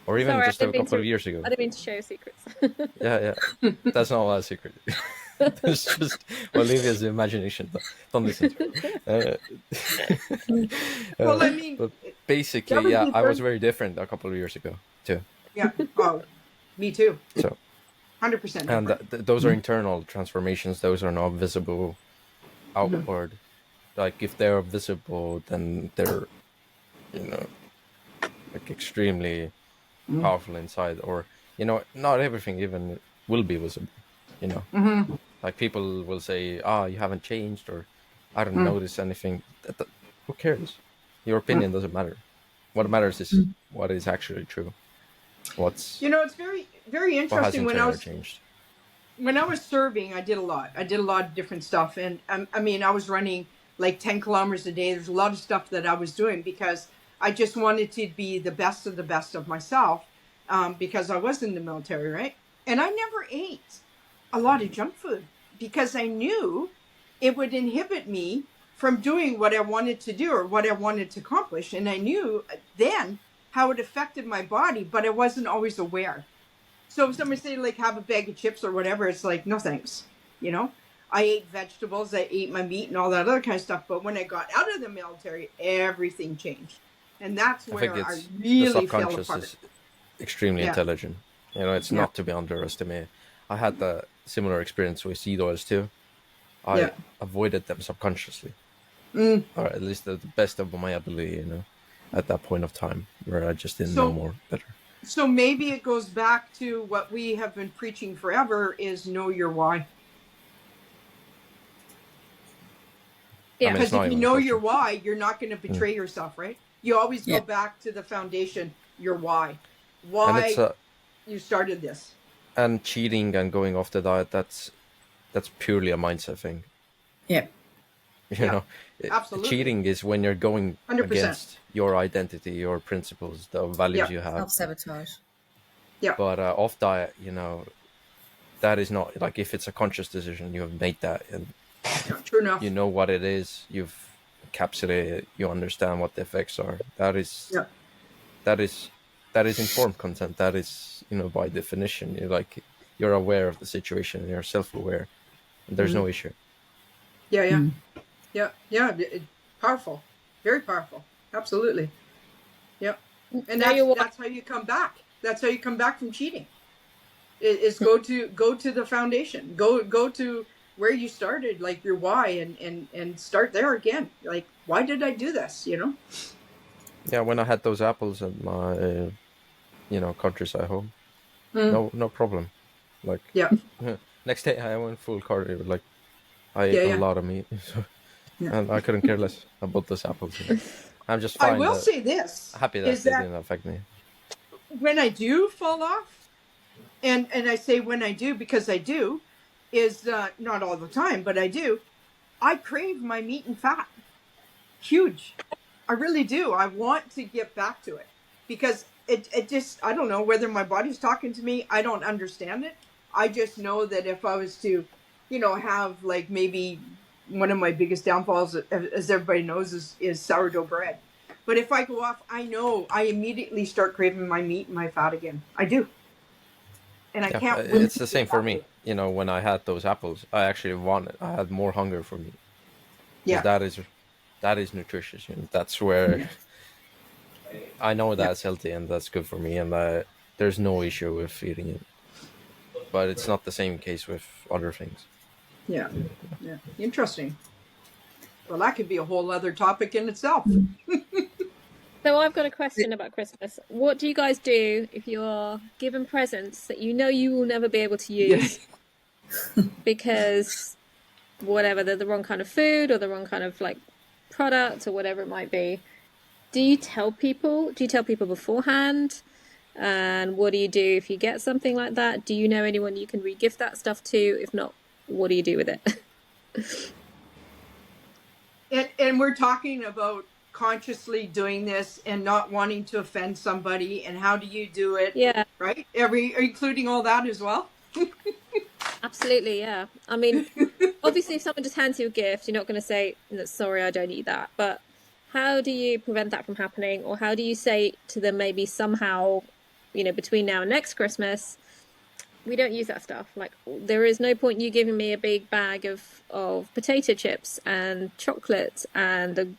or even just a couple of years ago. I didn't mean to share secrets. Yeah, that's not a secret. It's just Olivia's imagination. Don't listen to it. Well, I mean, but basically, I was very different a couple of years ago too. Yeah. Oh, me too. So 100%. and those are internal transformations. Those are not visible outward. Like if they're visible, then they're, you know, like extremely powerful inside. Or, you know, not everything even will be visible, you know. Like people will say, you haven't changed, or I don't notice anything. Who cares? Your opinion doesn't matter. What matters is what is actually true. You know, it's very, very What has interesting. internally changed. When I was serving, I did a lot. I did a lot of different stuff. And I mean, I was running like 10 kilometers a day. There's a lot of stuff that I was doing because I just wanted to be the best of myself, because I was in the military, right? And I never ate a lot of junk food because I knew it would inhibit me from doing what I wanted to do or what I wanted to accomplish. And I knew then how it affected my body, but I wasn't always aware. So if somebody say like have a bag of chips or whatever, it's like, no thanks. You know, I ate vegetables, I ate my meat and all that other kind of stuff. But when I got out of the military, everything changed. And that's where I really fell apart. Is extremely intelligent. You know, it's not to be underestimated. I had the similar experience with seed oils too. I avoided them subconsciously. Or at least the best of my ability, you know, at that point of time where I just didn't know more better. So maybe it goes back to what we have been preaching forever is know your why. Yeah, because if you know your why, you're not going to betray yourself, right? You always go back to the foundation, your why. Why you started this. And cheating and going off the diet, that's purely a mindset thing. Yeah. You know, absolutely. Cheating is when you're going 100%. Against your identity, your principles, the values you have. Self-sabotage. Yeah. But off diet, you know, that is not like if it's a conscious decision, you have made that, and true enough. You know what it is. You've encapsulated it. You understand what the effects are. That is informed consent. That is, you know, by definition, you're aware of the situation. You're self-aware. And there's no issue. Yeah. Powerful, very powerful. Absolutely. Yep. And that's how you come back. That's how you come back from cheating. Is go to the foundation. Go to where you started, like your why, and start there again. Like, why did I do this? You know? Yeah, when I had those apples at my, countryside home, no problem. Like, next day I went full cardio. Like, I ate a lot of meat, and I couldn't care less about those apples. I'm just fine. I will say this: happy that they didn't affect me. When I do fall off, and I say when I do because I do, is not all the time, but I do. I crave my meat and fat. Huge. I really do. I want to get back to it because it just, I don't know whether my body's talking to me. I don't understand it. I just know that if I was to, have like maybe one of my biggest downfalls, as everybody knows, is sourdough bread. But if I go off, I know I immediately start craving my meat and my fat again. I do. And I can't. It's the same for me. When I had those apples, I actually I had more hunger for meat. Yeah. That is nutritious. That's where I know that's healthy and that's good for me, and there's no issue with eating it. But it's not the same case with other things. Yeah. Interesting. Well, that could be a whole other topic in itself. So I've got a question about Christmas. What do you guys do if you're given presents that you know you will never be able to use because whatever, they're the wrong kind of food or the wrong kind of like product or whatever it might be? Do you tell people? Do you tell people beforehand? And what do you do if you get something like that? Do you know anyone you can re-gift that stuff to? If not, what do you do with it? And we're talking about consciously doing this and not wanting to offend somebody, and how do you do it? Yeah. Right? Are you including all that as well? Absolutely, yeah. I mean, obviously if someone just hands you a gift, you're not going to say, sorry, I don't eat that. But how do you prevent that from happening? Or how do you say to them maybe somehow, between now and next Christmas, we don't use that stuff. Like, there is no point you giving me a big bag of potato chips and chocolate and,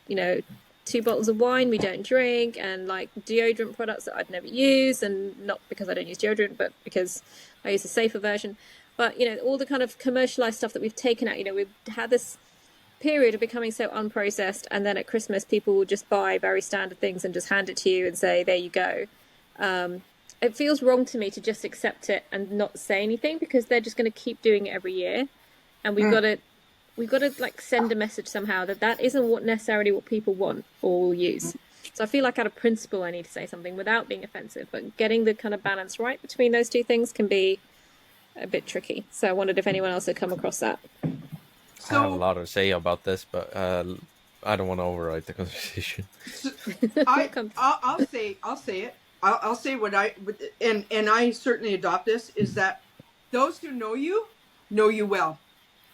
2 bottles of wine we don't drink, and like deodorant products that I'd never use, and not because I don't use deodorant, but because I use a safer version. But, you know, all the kind of commercialized stuff that we've taken out, you know, we've had this period of becoming so unprocessed, and then at Christmas people will just buy very standard things and just hand it to you and say, there you go. It feels wrong to me to just accept it and not say anything, because they're just going to keep doing it every year, and we've got to like send a message somehow that isn't necessarily what people want or will use. So I feel like out of principle I need to say something without being offensive, but getting the kind of balance right between those two things can be a bit tricky. So I wondered if anyone else had come across that. I have a lot to say about this, but I don't want to override the conversation. I'll say it. I'll say what and I certainly adopt this, is that those who know you well,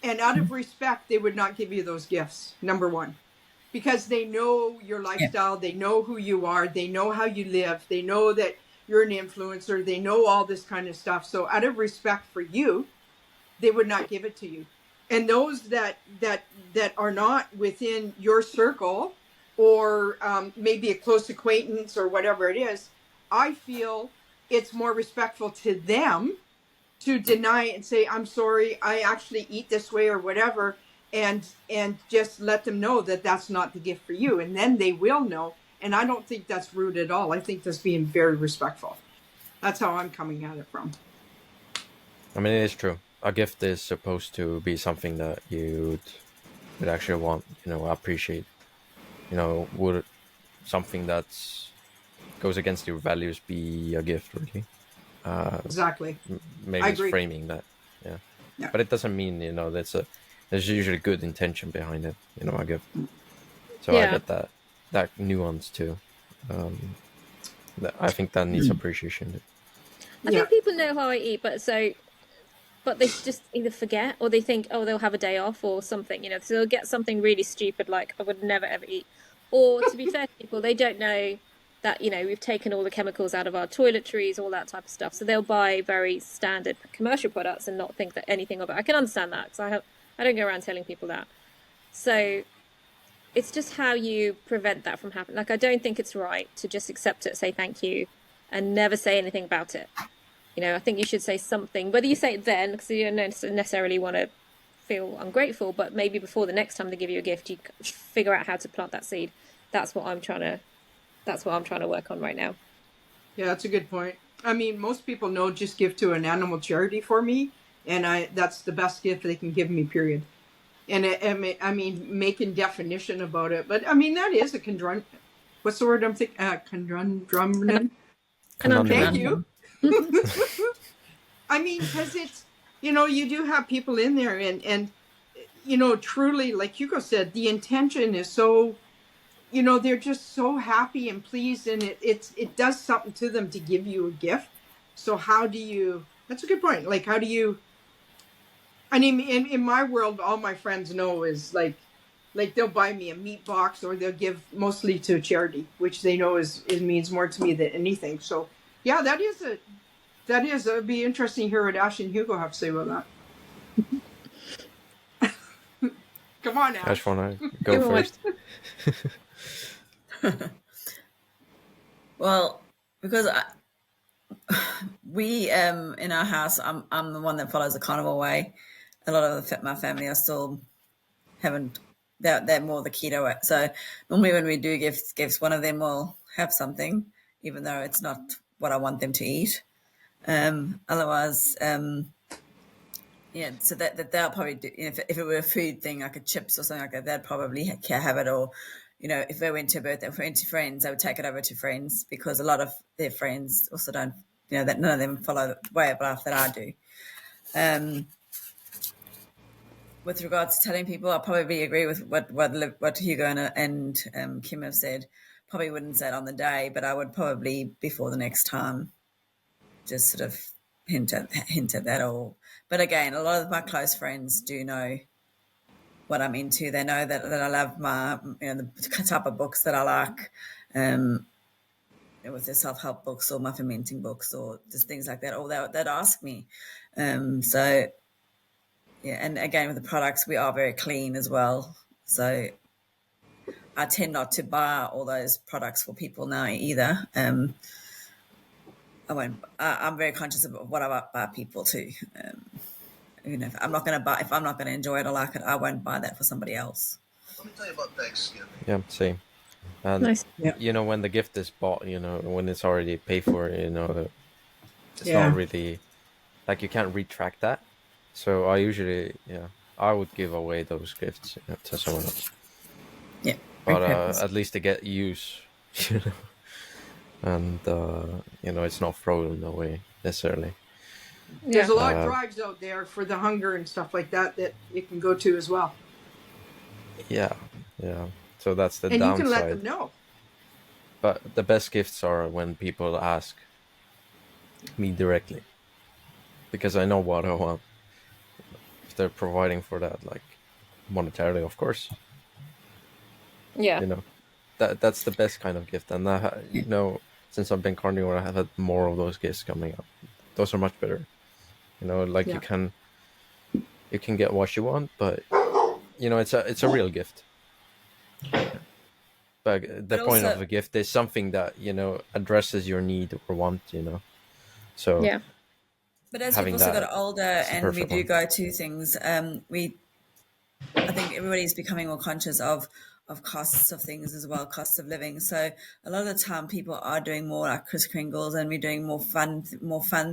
and out of respect they would not give you those gifts, number one, because they know your lifestyle, they know who you are, they know how you live, they know that you're an influencer, they know all this kind of stuff. So out of respect for you, they would not give it to you. And those that are not within your circle, or maybe a close acquaintance or whatever it is, I feel it's more respectful to them to deny it and say, I'm sorry, I actually eat this way or whatever, and just let them know that that's not the gift for you. And then they will know. And I don't think that's rude at all. I think that's being very respectful. That's how I'm coming at it from. I mean, it is true. A gift is supposed to be something that you would actually want, you know, appreciate. You know, would something that's goes against your values be a gift, really? Exactly. Maybe it's framing that. Yeah. But it doesn't mean, you know, there's usually good intention behind it, you know, a gift. So I get that nuance too. I think that needs appreciation. I think people know how I eat, but they just either forget, or they think, oh, they'll have a day off or something, you know, so they'll get something really stupid like I would never ever eat. Or to be fair to people, they don't know that, you know, we've taken all the chemicals out of our toiletries, all that type of stuff. So they'll buy very standard commercial products and not think that anything of it. I can understand that, because I don't go around telling people that. So it's just how you prevent that from happening. Like, I don't think it's right to just accept it, say thank you, and never say anything about it. You know, I think you should say something, whether you say it then, because you don't necessarily want to feel ungrateful, but maybe before the next time they give you a gift, you figure out how to plant that seed. That's what I'm trying to work on right now. Yeah, that's a good point. I mean, most people know just give to an animal charity for me, and that's the best gift they can give me, period. And I mean, making definition about it, but I mean, that is a conundrum. What's the word I'm thinking? Conundrum. Thank you. I mean, because it's, you know, you do have people in there, and you know, truly, like Hugo said, the intention is so, you know, they're just so happy and pleased, and it does something to them to give you a gift. So how do you? That's a good point. Like, how do you? I mean, in my world, all my friends know is like they'll buy me a meat box, or they'll give mostly to charity, which they know means more to me than anything. So yeah, it'd be interesting to hear what Ash and Hugo have to say about that. Come on, Ash. Ash, wanna go first? Well, because we in our house, I'm the one that follows the Carnivore way. A lot of my family are still they're more the keto way. So normally when we do gifts, one of them will have something, even though it's not what I want them to eat. Otherwise, yeah, so that they'll probably do, you know, if it were a food thing, like a chips or something like that, they'd probably have it. Or, you know, if they went to a birthday, if they went to friends, they would take it over to friends, because a lot of their friends also don't, you know, that none of them follow the way of life that I do. With regards to telling people, I probably agree with what Hugo and Kim have said. Probably wouldn't say it on the day, but I would probably before the next time just sort of hint at that. Or, but again, a lot of my close friends do know what I'm into. They know that I love my, you know, the type of books that I like, with the self-help books or my fermenting books or just things like that. Or they'd ask me. So yeah, and again with the products, we are very clean as well. So I tend not to buy all those products for people now either. I'm very conscious of what I buy people too. If I'm not going to enjoy it or like it, I won't buy that for somebody else. Let me tell you about Thanksgiving. Yeah, same. And Nice. when the gift is bought, when it's already paid for, it's not really like you can't retract that. So I usually, I would give away those gifts to someone else. Yeah, but at least they get use, and it's not thrown away necessarily. There's a lot of drives out there for the hunger and stuff like that it can go to as well. Yeah. So that's the and downside. You can let them know. But the best gifts are when people ask me directly, because I know what I want. If they're providing for that, like monetarily, of course. Yeah. That's the best kind of gift, and since I've been carnivore, I have had more of those gifts coming up. Those are much better. You can get what you want, but it's a real gift. But the point of a gift is something that addresses your need or want. So yeah. But as we've also got older and we do go to things, I think everybody's becoming more conscious of costs of things as well, costs of living. So a lot of the time people are doing more like Kris Kringles, and we're doing more fun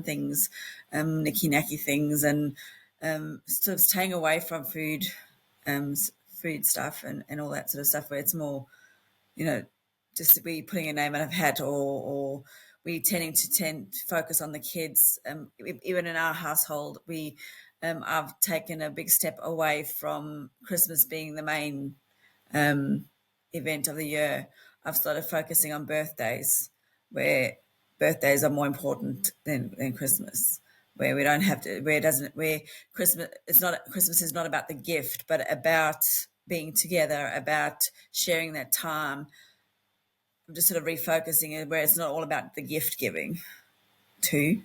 things, nicky-nacky things, and sort of staying away from food stuff and all that sort of stuff, where it's more, just we putting a name on a hat, or we tend to focus on the kids. Even in our household, I've taken a big step away from Christmas being the main event of the year. I've started focusing on birthdays, where birthdays are more important than Christmas, where we don't have to, where Christmas is not about the gift, but about being together, about sharing that time. I'm just sort of refocusing it where it's not all about the gift giving too.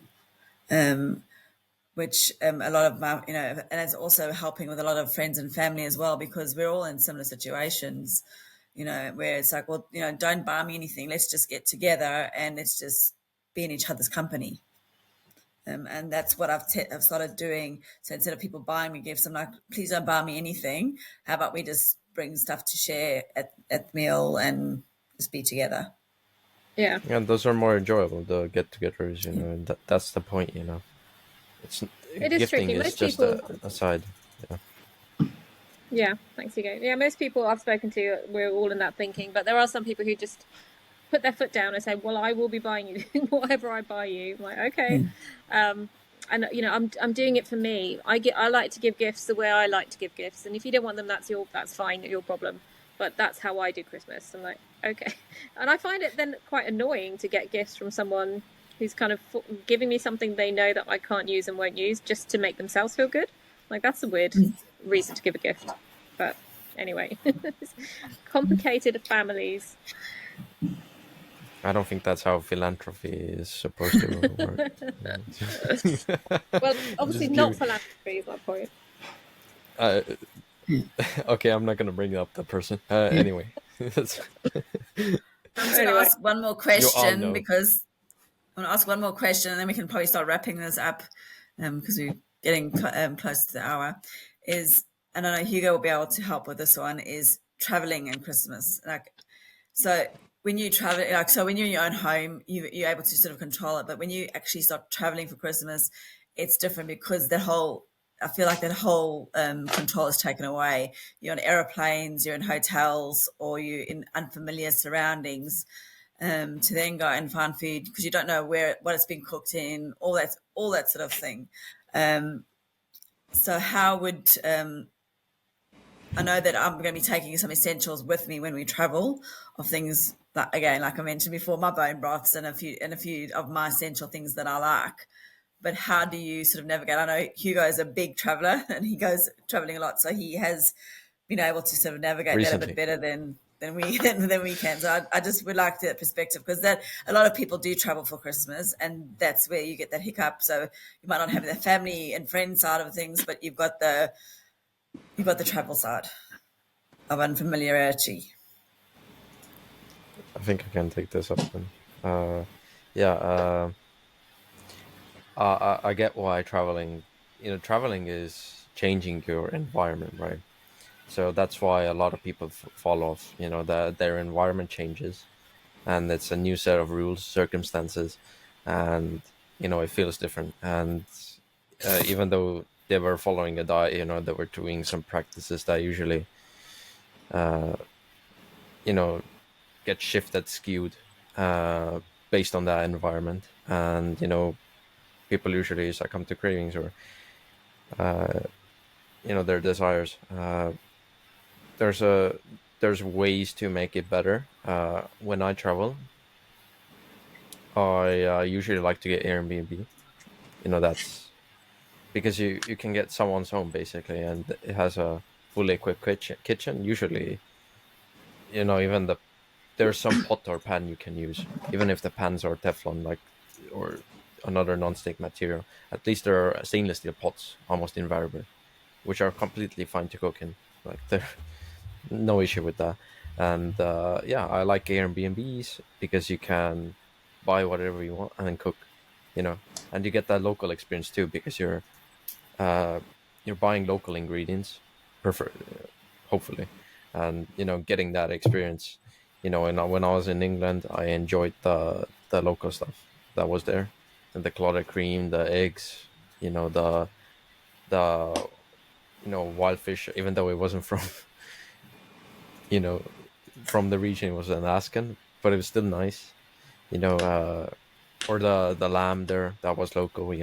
Which a lot of my, and it's also helping with a lot of friends and family as well, because we're all in similar situations, where it's like, well, don't buy me anything. Let's just get together and let's just be in each other's company. And that's what I've started doing. So instead of people buying me gifts, I'm like, please don't buy me anything. How about we just bring stuff to share at the meal and just be together. Yeah. And those are more enjoyable, the get-togethers, and that's the point, It is tricky. Is most just people, a side. Yeah, thanks, Hugo. Yeah, most people I've spoken to, we're all in that thinking, but there are some people who just put their foot down and say, well, I will be buying you whatever I buy you. I'm like, okay. And I'm doing it for me. I like to give gifts the way I like to give gifts, and if you don't want them, that's fine, your problem. But that's how I do Christmas. I'm like, okay. And I find it then quite annoying to get gifts from someone who's kind of giving me something they know that I can't use and won't use just to make themselves feel good. Like, that's a weird reason to give a gift. But anyway, complicated families. I don't think that's how philanthropy is supposed to work. Well, obviously not philanthropy is my point. Okay, I'm not going to bring up the person. Anyway. I'm going to ask one more question, because I'm going to ask one more question, and then we can probably start wrapping this up, because we're getting close to the hour. And I know Hugo will be able to help with this one, is traveling in Christmas. So when you travel, when you're in your own home, you're able to sort of control it. But when you actually start traveling for Christmas, it's different, because I feel like that whole control is taken away. You're on aeroplanes, you're in hotels, or you're in unfamiliar surroundings, to then go and find food because you don't know what it's been cooked in, all that sort of thing. So how would I know that I'm going to be taking some essentials with me when we travel, of things that, again, like I mentioned before, my bone broths and a few of my essential things that I like. But how do you sort of navigate? I know Hugo is a big traveller and he goes travelling a lot, so he has been able to sort of navigate that a bit better than we can. So I just would like that perspective, because that a lot of people do travel for Christmas, and that's where you get that hiccup. So you might not have the family and friend side of things, but you've got the travel side of unfamiliarity. I think I can take this up then. Yeah, I get why traveling, traveling is changing your environment, right? So that's why a lot of people fall off, that their environment changes and it's a new set of rules, circumstances, and, it feels different. And even though they were following a diet, they were doing some practices that usually, uh, get shifted, skewed, based on that environment. And, people usually succumb to cravings or, uh, their desires. There's a there's ways to make it better. When I travel, I usually like to get Airbnb. That's because you can get someone's home basically, and it has a fully equipped kitchen. Usually, even there's some pot or pan you can use, even if the pans are Teflon, or another non-stick material. At least there are stainless steel pots almost invariably, which are completely fine to cook in. Like there, no issue with that. And yeah, I like Airbnbs because you can buy whatever you want and then cook, and you get that local experience too because uh, you're buying local ingredients, prefer hopefully, and getting that experience. And when I was in England, I enjoyed the local stuff that was there, and the clotted cream, the eggs, the wild fish, even though it wasn't from you know from the region, it was Alaskan, but it was still nice, or the lamb there that was local.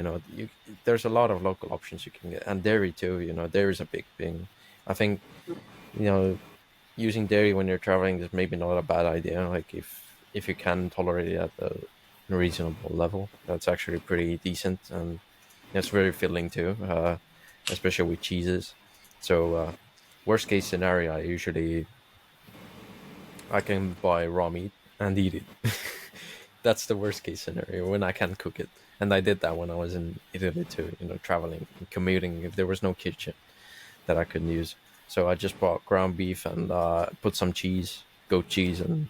There's a lot of local options you can get, and dairy too. Dairy is a big thing. I think you know using dairy when you're traveling is maybe not a bad idea. Like if you can tolerate it at a reasonable level, that's actually pretty decent, and it's very filling too, especially with cheeses. So worst case scenario, I can buy raw meat and eat it. That's the worst case scenario when I can cook it. And I did that when I was in Italy too, traveling and commuting. If there was no kitchen that I could use, so I just bought ground beef and put some cheese, goat cheese, and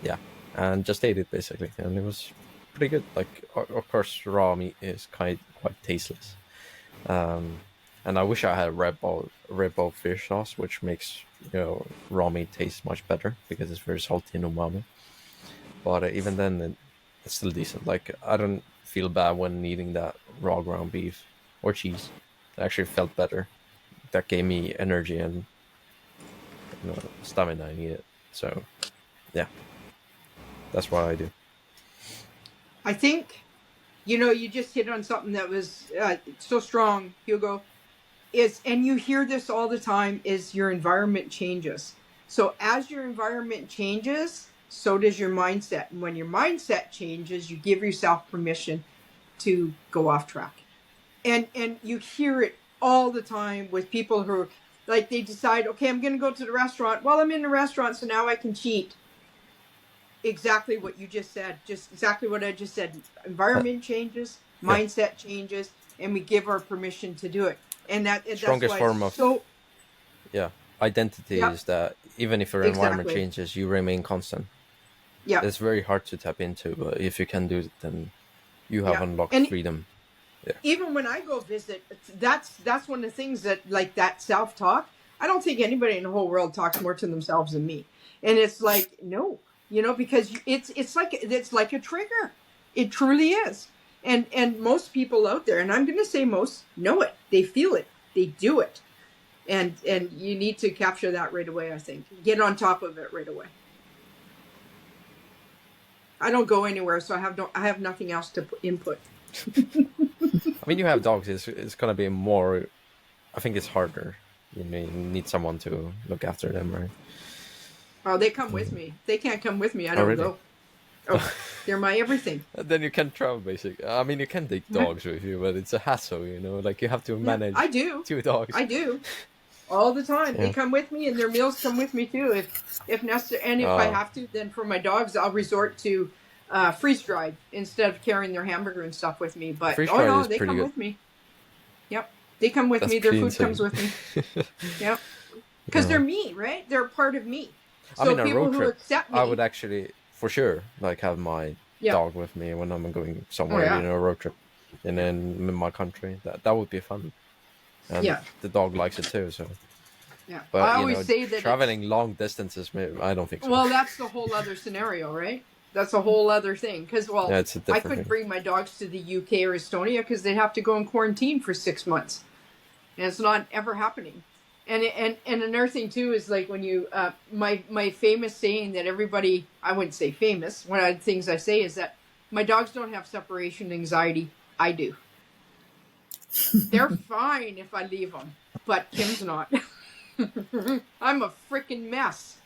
yeah, and just ate it basically, and it was pretty good. Like, of course, raw meat is quite tasteless, and I wish I had red ball fish sauce, which makes raw meat taste much better because it's very salty and umami. But even then, it's still decent. Like, I don't feel bad when eating that raw ground beef or cheese. It actually felt better. That gave me energy and stamina I needed. So, yeah, that's what I do. I think, you just hit on something that was so strong, Hugo. And you hear this all the time, is your environment changes. So as your environment changes, so does your mindset. And when your mindset changes, you give yourself permission to go off track. And you hear it all the time with people who, like, they decide, okay, I'm going to go to the restaurant. Well, I'm in the restaurant, so now I can cheat. Exactly what you just said. Just exactly what I just said. Environment changes, mindset changes, and we give our permission to do it. And strongest that's form of identity is that even if your environment changes, you remain constant. Yeah, it's very hard to tap into, but if you can do it, then you have unlocked freedom. Yeah. Even when I go visit, that's one of the things that, like, that self-talk, I don't think anybody in the whole world talks more to themselves than me. And it's like, no, because it's like a trigger. It truly is. And most people out there, and I'm going to say most, know it. They feel it. They do it. And you need to capture that right away, I think. Get on top of it right away. I don't go anywhere, so I have nothing else to input. I mean, you have dogs. It's going to be more, I think it's harder. You need someone to look after them, right? Oh, they come with me. They can't come with me. I don't go. Oh, they're my everything. Then you can travel, basically. I mean, you can take dogs with you, but it's a hassle, like you have to manage 2 dogs. I do. All the time. Yeah. They come with me, and their meals come with me too, if necessary. And if I have to, then for my dogs, I'll resort to freeze-dried instead of carrying their hamburger and stuff with me. But they come with me. Yep. They come with me. Their food comes with me. Yep. Because they're me, right? They're part of me. I mean, on a people road who trip, accept me, I would actually, for sure, like have my dog with me when I'm going somewhere, a road trip, and then in my country. That would be fun, and the dog likes it too. So but I always say that traveling long distances, I don't think so. Well, that's the whole other scenario, right? That's a whole other thing. Because I couldn't bring my dogs to the UK or Estonia because they'd have to go in quarantine for 6 months, and it's not ever happening. And another thing too is like when you my famous saying that everybody, I wouldn't say famous, one of the things I say is that my dogs don't have separation anxiety. I do. They're fine if I leave them, but Kim's not. I'm a freaking mess.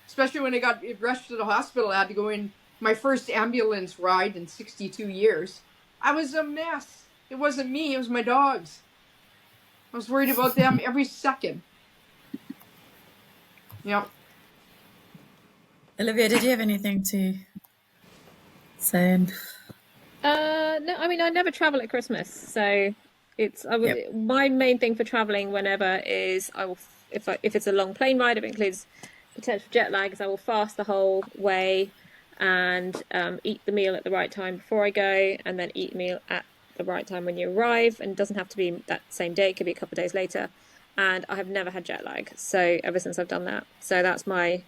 Especially when I got rushed to the hospital, I had to go in my first ambulance ride in 62 years. I was a mess. It wasn't me, it was my dogs. I was worried about them every second. Yep. Olivia, did you have anything to say? No, I mean, I never travel at Christmas, so my main thing for traveling whenever is if it's a long plane ride, if it includes potential jet lag, is I will fast the whole way and eat the meal at the right time before I go, and then eat the meal at the right time when you arrive. And it doesn't have to be that same day; it could be a couple of days later. And I have never had jet lag, so ever since I've done that, so that's my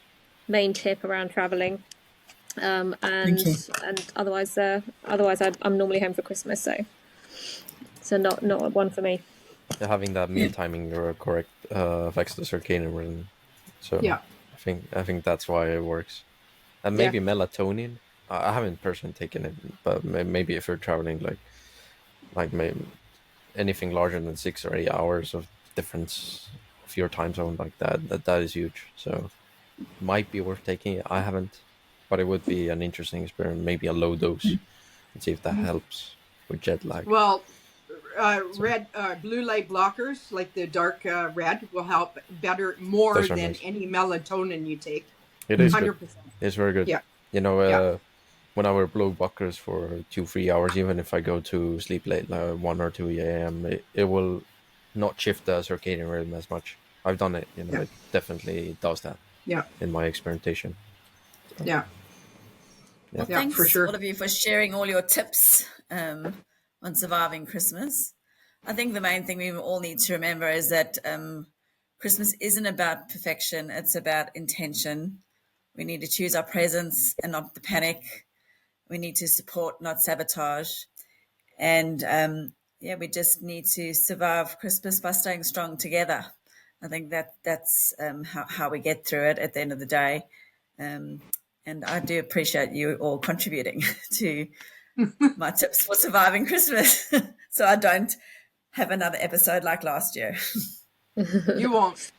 main tip around traveling. And otherwise I'm normally home for Christmas, so not one for me. Having that meal timing correct affects the circadian rhythm, so I think that's why it works. And maybe melatonin. I haven't personally taken it, but maybe if you're traveling like maybe anything larger than 6 or 8 hours of difference of your time zone, like that is huge. So might be worth taking it. I haven't, but it would be an interesting experiment. Maybe a low dose and see if that helps with jet lag. Well, blue light blockers like the dark red will help more than any melatonin you take. It is 100%. It's very good. Yeah. When I wear blue blockers for 2-3 hours, even if I go to sleep late, like 1 or 2 a.m., it will not shift the circadian rhythm as much. I've done it. It definitely does that. Yeah. In my experimentation. So. Yeah. Well, thanks for sure. All of you for sharing all your tips on surviving Christmas. I think the main thing we all need to remember is that Christmas isn't about perfection. It's about intention. We need to choose our presents and not the panic. We need to support, not sabotage. And we just need to survive Christmas by staying strong together. I think that's how we get through it at the end of the day. And I do appreciate you all contributing to my tips for surviving Christmas so I don't have another episode like last year. You won't.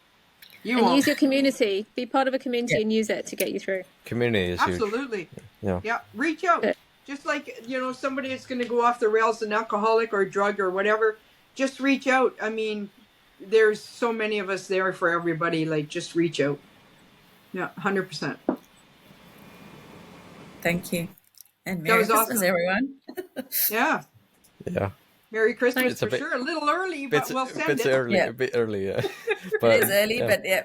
Use your community. Be part of a community and use it to get you through. Community is absolutely huge. Yeah. Reach out. Just like, somebody that's going to go off the rails, an alcoholic or a drug or whatever, just reach out. I mean, there's so many of us there for everybody. Like, just reach out. Yeah, 100%. Thank you. And Merry Christmas, everyone. Yeah. Merry Christmas for sure. A little early, but we'll send it. A bit early, yeah. But, it is early, but yeah.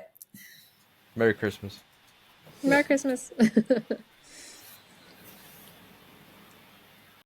Merry Christmas. Merry Christmas.